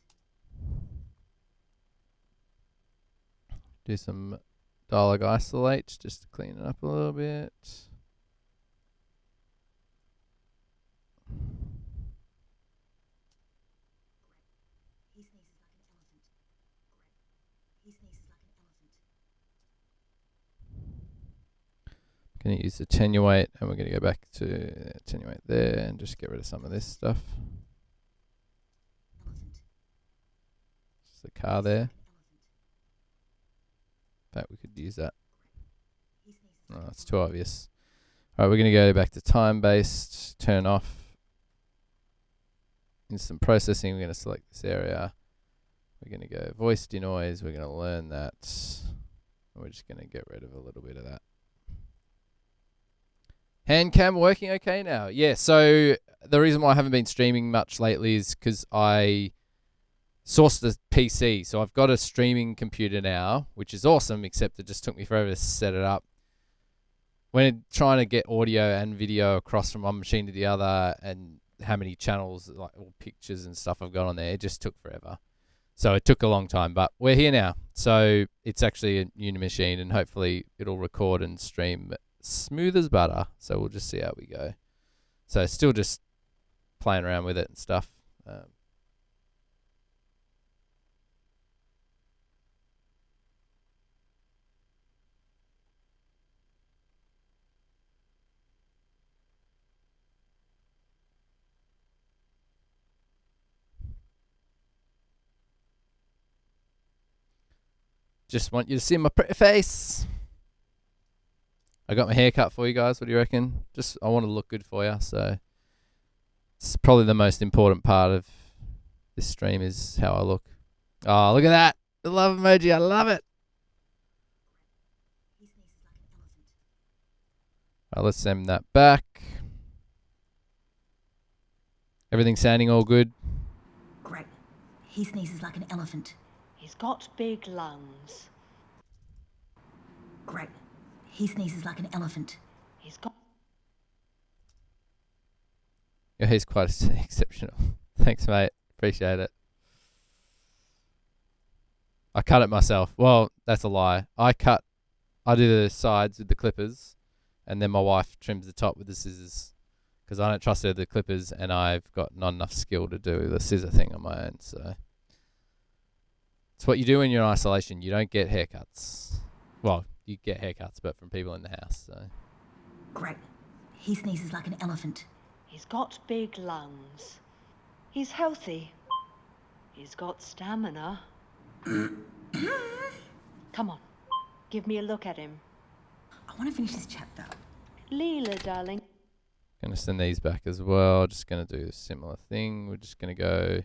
Do some dialogue isolate just to clean it up a little bit. He sneezes like an elephant. Great. He sneezes like an elephant. Going to use attenuate, and we're going to go back to attenuate there and just get rid of some of this stuff. Elephant. Just the car there. In fact, we could use that. He sneezes No, like it's too obvious. Alright, we're going to go back to time-based, turn off instant processing. We're going to select this area. We're going to go voice denoise. We're going to learn that. And we're just going to get rid of a little bit of that. Hand cam working okay now? Yeah, so the reason why I haven't been streaming much lately is because I sourced the PC. So I've got a streaming computer now, which is awesome, except it just took me forever to set it up. When trying to get audio and video across from one machine to the other, and how many channels, like all pictures and stuff I've got on there, it just took forever. So it took a long time, but we're here now. So it's actually a new machine, and hopefully it'll record and stream smooth as butter. So we'll just see how we go. So still just playing around with it and stuff. Just want you to see my pretty face. I got my hair cut for you guys. What do you reckon? Just, I want to look good for you. So it's probably the most important part of this stream is how I look. Oh, look at that. The love emoji. I love it. He sneezes like an elephant. Alright, let's send that back. Everything sounding all good? Great. He sneezes like an elephant. He's got big lungs. Great. He sneezes like an elephant. He's got... Yeah, he's quite exceptional. Thanks, mate. Appreciate it. I cut it myself. Well, that's a lie. I do the sides with the clippers, and then my wife trims the top with the scissors, because I don't trust her with the clippers, and I've got not enough skill to do the scissor thing on my own. So it's what you do when you're in isolation. You don't get haircuts. Well, you get haircuts, but from people in the house. So Great. He sneezes like an elephant. He's got big lungs. He's healthy. He's got stamina. Come on, give me a look at him. I want to finish this chapter. Leela, darling. gonna send these back as well. Just gonna do a similar thing. We're just gonna go.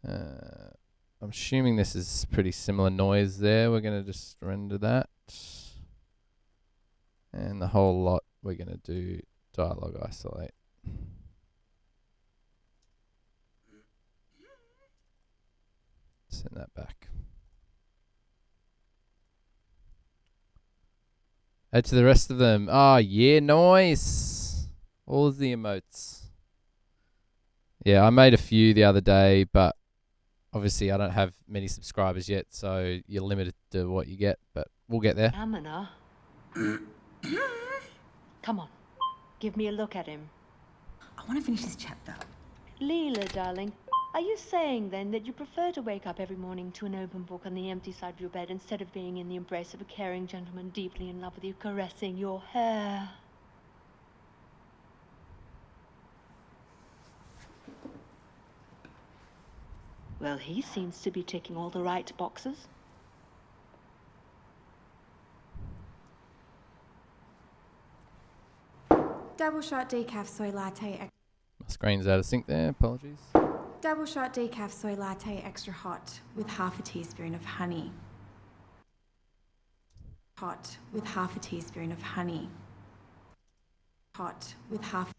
I'm assuming this is pretty similar noise there. We're gonna just render that, and the whole lot we're gonna do dialogue isolate. Send that back. Add to the rest of them. Ah, yeah, nice. All of the emotes. Yeah, I made a few the other day, but obviously I don't have many subscribers yet, so you're limited to what you get, but we'll get there. Amina. Come on. Give me a look at him. I want to finish this chapter. Leela, darling, are you saying then that you prefer to wake up every morning to an open book on the empty side of your bed instead of being in the embrace of a caring gentleman deeply in love with you, caressing your hair? Well, he seems to be ticking all the right boxes. Double shot decaf soy latte. My screen's out of sync there, apologies. Double shot decaf soy latte extra hot with half a teaspoon of honey. Hot with half a teaspoon of honey. Hot with half.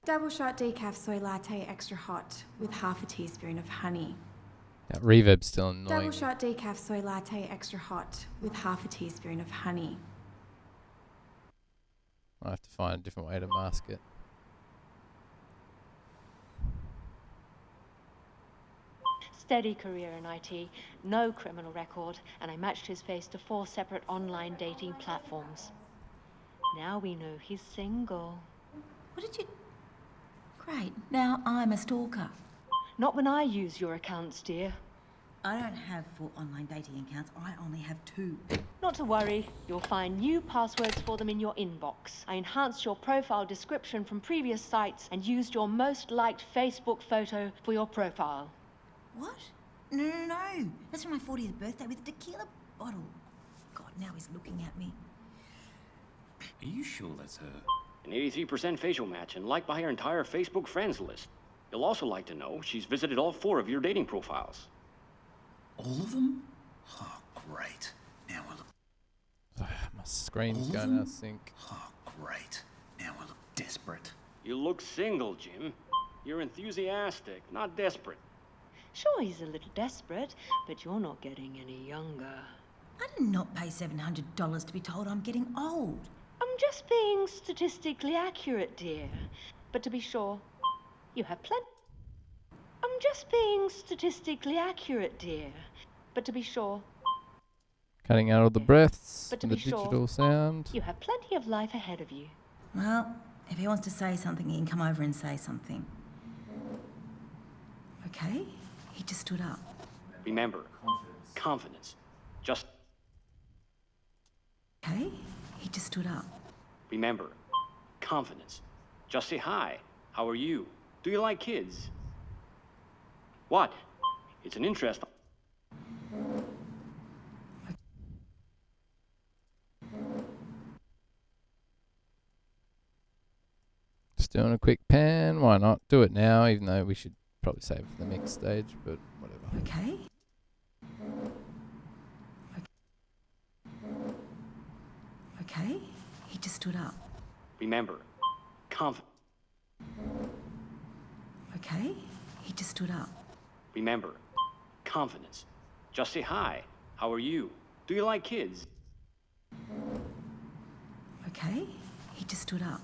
Double shot decaf soy latte extra hot with half a teaspoon of honey. That reverb's still annoying. Double shot decaf soy latte extra hot with half a teaspoon of honey. I have to find a different way to mask it. Steady career in IT, no criminal record, and I matched his face to 4 separate online dating platforms. Now we know he's single. What did you... Great, now I'm a stalker. Not when I use your accounts, dear. I don't have 4 online dating accounts, I only have 2. Not to worry, you'll find new passwords for them in your inbox. I enhanced your profile description from previous sites and used your most liked Facebook photo for your profile. What? No. That's for my 40th birthday with a tequila bottle. God, now he's looking at me. Are you sure that's her? An 83% facial match and liked by her entire Facebook friends list. You'll also like to know she's visited all 4 of your dating profiles. All of them? Oh, great. Now I look... My screen's All of going them? out of sync. Oh, great. Now I look desperate. You look single, Jim. You're enthusiastic, not desperate. Sure, he's a little desperate, but you're not getting any younger. I did not pay $700 to be told I'm getting old. I'm just being statistically accurate, dear. But to be sure, you have plenty. I'm just being statistically accurate, dear. But to be sure, Cutting out all the breaths But to and the be sure, digital sound. you have plenty of life ahead of you. Well, if he wants to say something, he can come over and say something. Okay, he just stood up. Remember, confidence. Just Okay, he just stood up. remember, confidence. Just say hi. How are you? Do you like kids? What? It's an interest. Just doing a quick pan. Why not? Do it now, even though we should probably save it for the next stage, but whatever. Okay. Okay, he just stood up. Remember, confidence. Okay, he just stood up. Remember, confidence. Just say hi. How are you? Do you like kids? Okay, he just stood up.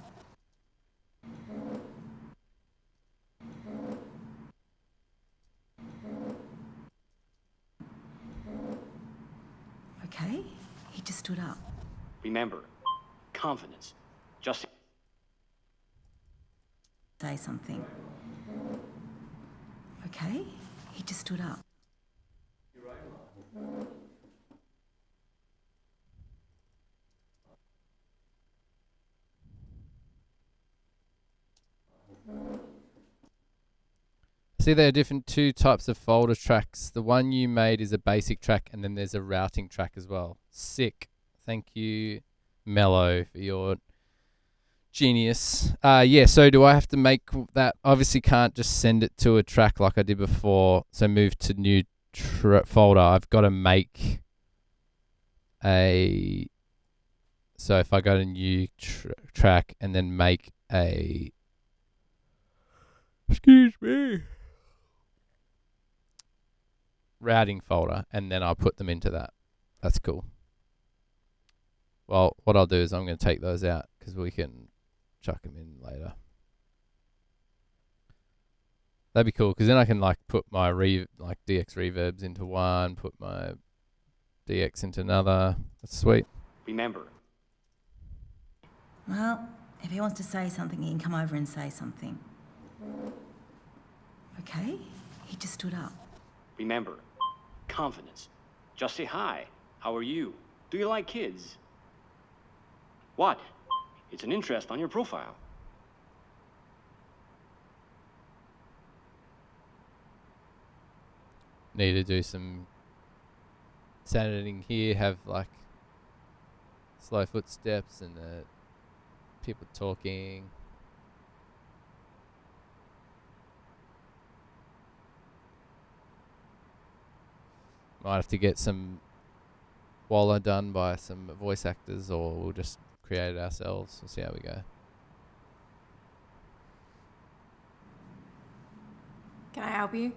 Okay, he just stood up. Remember, confidence. Just Say something. Okay, he just stood up. See, there are different 2 types of folder tracks. The one you made is a basic track, and then there's a routing track as well. Sick. Thank you, Mello, for your genius. Yeah, so do I have to make that? Obviously can't just send it to a track like I did before. So move to new folder. I've got to make a... So if I go to new track and then make a... Excuse me. Routing folder, and then I'll put them into that. That's cool. Well, what I'll do is I'm going to take those out because we can chuck them in later. That'd be cool because then I can like put my like DX reverbs into one, put my DX into another. That's sweet. Remember, Well, if he wants to say something, he can come over and say something. Okay? He just stood up. remember, confidence. Just say hi. How are you? Do you like kids? What? It's an interest on your profile. Need to do some sound editing here. Have like slow footsteps and people talking. Might have to get some Walla done by some voice actors, or we'll just create it ourselves. We'll see how we go. Can I help you?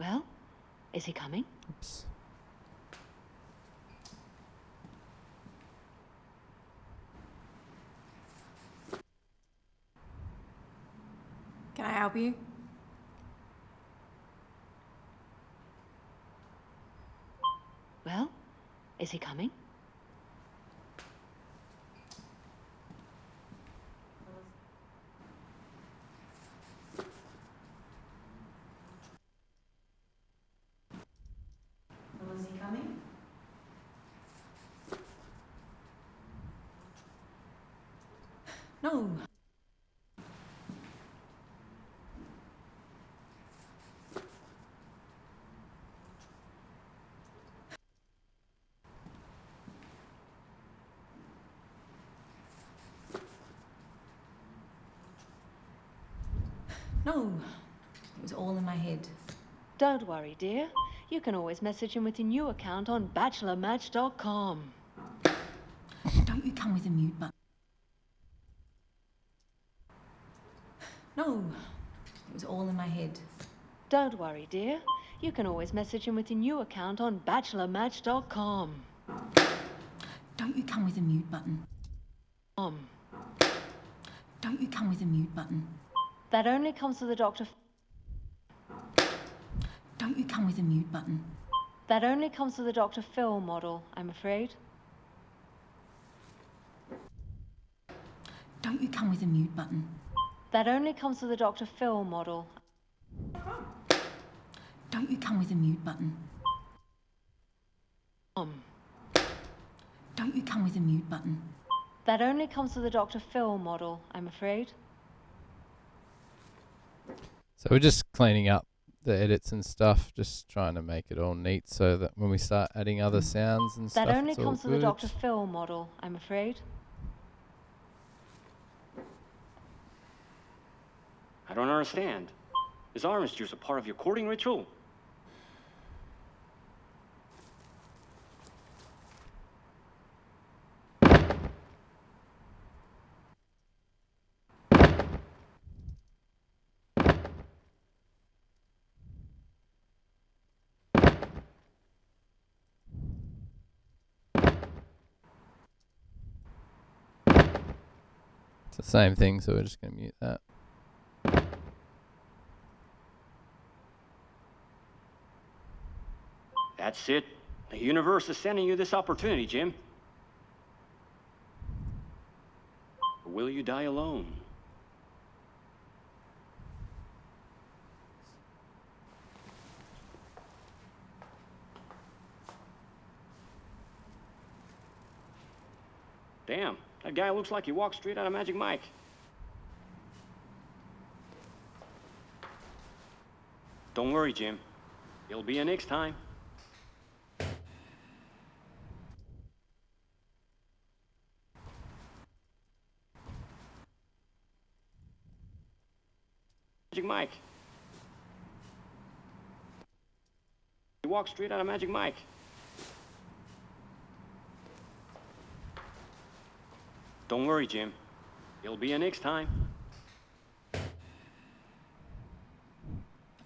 Well, is he coming? Oops. Can I help you? Well, is he coming? Was he coming? No. No. It was all in my head. Don't worry, dear. You can always message him with your new account on bachelormatch.com. Don't you come with a mute button. No. It was all in my head. Don't worry, dear. You can always message him with your new account on bachelormatch.com. Don't you come with a mute button. Don't you come with a mute button. That only comes with a Dr. Don't you come with a mute button. That only comes with a Dr. Phil model, I'm afraid. Don't you come with a mute button. That only comes with a Dr. Phil model. Don't you come with a mute button. Don't you come with a mute button. That only comes with a Dr. Phil model, I'm afraid. So we're just cleaning up the edits and stuff, just trying to make it all neat so that when we start adding other sounds and That stuff, only it's all comes with a good. Dr. Phil model, I'm afraid. I don't understand. Is orange juice a part of your courting ritual? It's the same thing, so we're just going to mute that. That's it. The universe is sending you this opportunity, Jim. Or will you die alone? Damn, that guy looks like he walked straight out of Magic Mike. Don't worry, Jim. It'll be a next time. Magic Mike. He walked straight out of Magic Mike. Don't worry, Jim. It'll be a next time.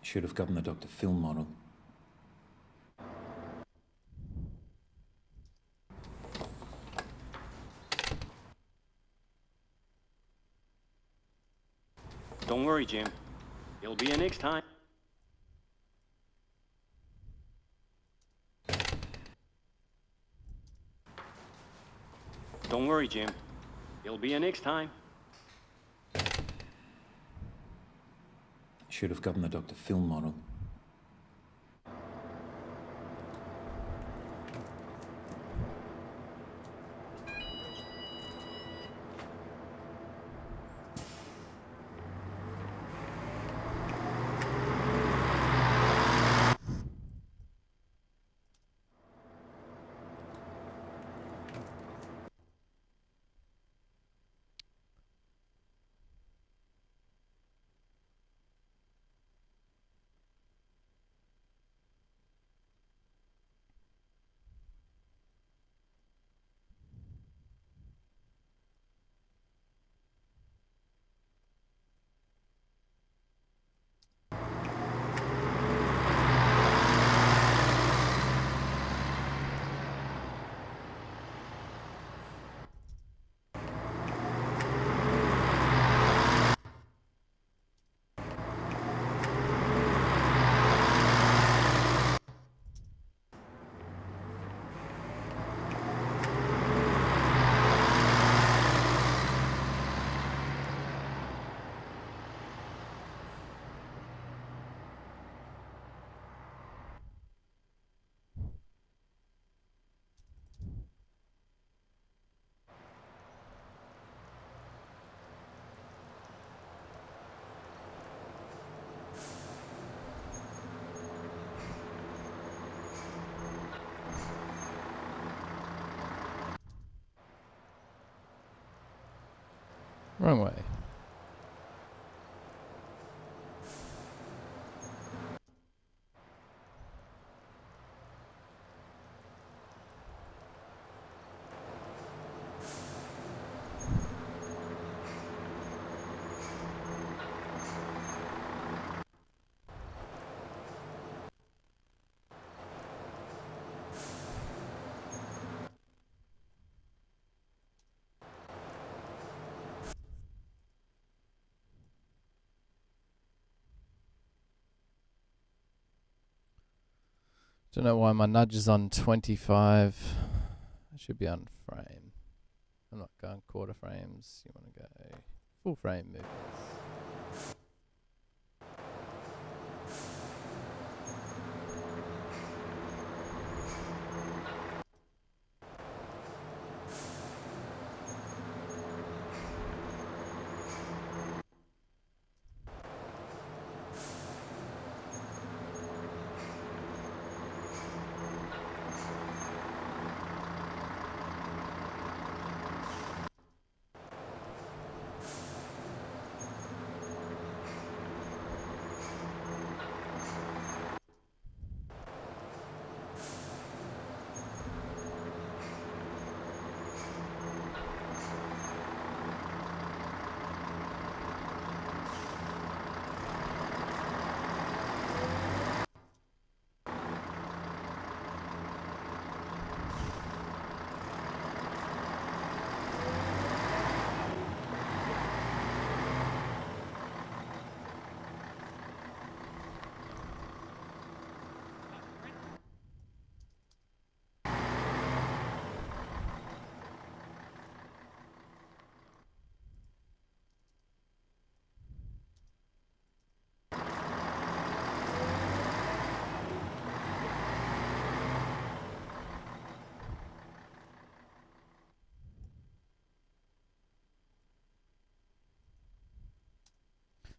Should have gotten the Dr. Phil model. worry, Jim. It'll be a next time. Don't worry, Jim. It'll be a next time. Should have gotten the Dr. Film model. Wrong way. Don't know why my nudge is on 25. I should be on frame. I'm not going quarter frames. You want to go full frame movements.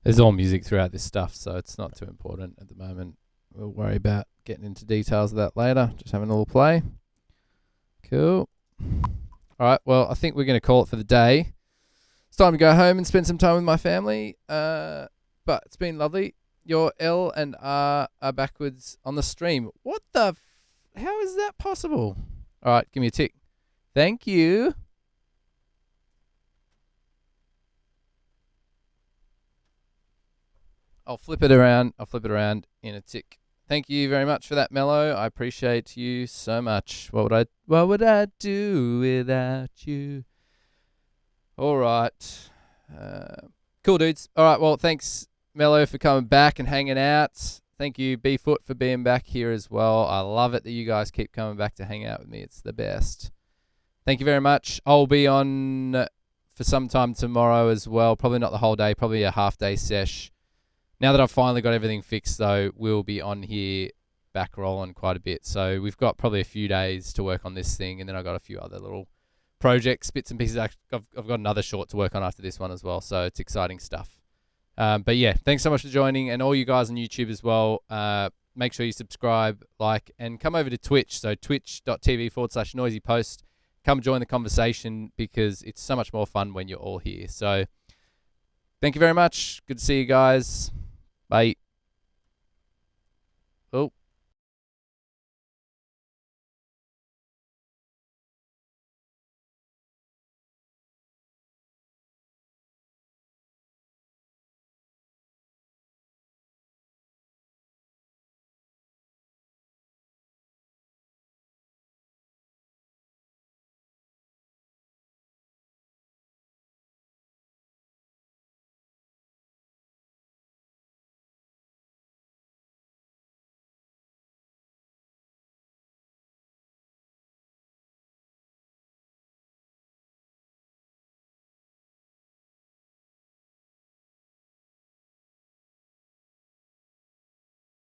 There's all music throughout this stuff, so it's not too important at the moment. We'll worry about getting into details of that later. Just having a little play. Cool. All right, well, I think we're going to call it for the day. It's time to go home and spend some time with my family. But it's been lovely. Your L and R are backwards on the stream. What the how is that possible? All right, give me a tick. Thank you. I'll flip it around. I'll flip it around in a tick. Thank you very much for that, Mello. I appreciate you so much. What would I do without you? All right. Cool, dudes. All right, well, thanks Mello, for coming back and hanging out. Thank you, B-Foot, for being back here as well. I love it that you guys keep coming back to hang out with me. It's the best. Thank you very much. I'll be on for some time tomorrow as well. Probably not the whole day, probably a half-day sesh. Now that I've finally got everything fixed, though, we'll be on here back rolling quite a bit. So we've got probably a few days to work on this thing, and then I've got a few other little projects, bits and pieces. I've got another short to work on after this one as well, so it's exciting stuff. But yeah, thanks so much for joining, and all you guys on YouTube as well. Make sure you subscribe, like, and come over to Twitch. So twitch.tv/noisypost. Come join the conversation because it's so much more fun when you're all here. So thank you very much. Good to see you guys. Bye.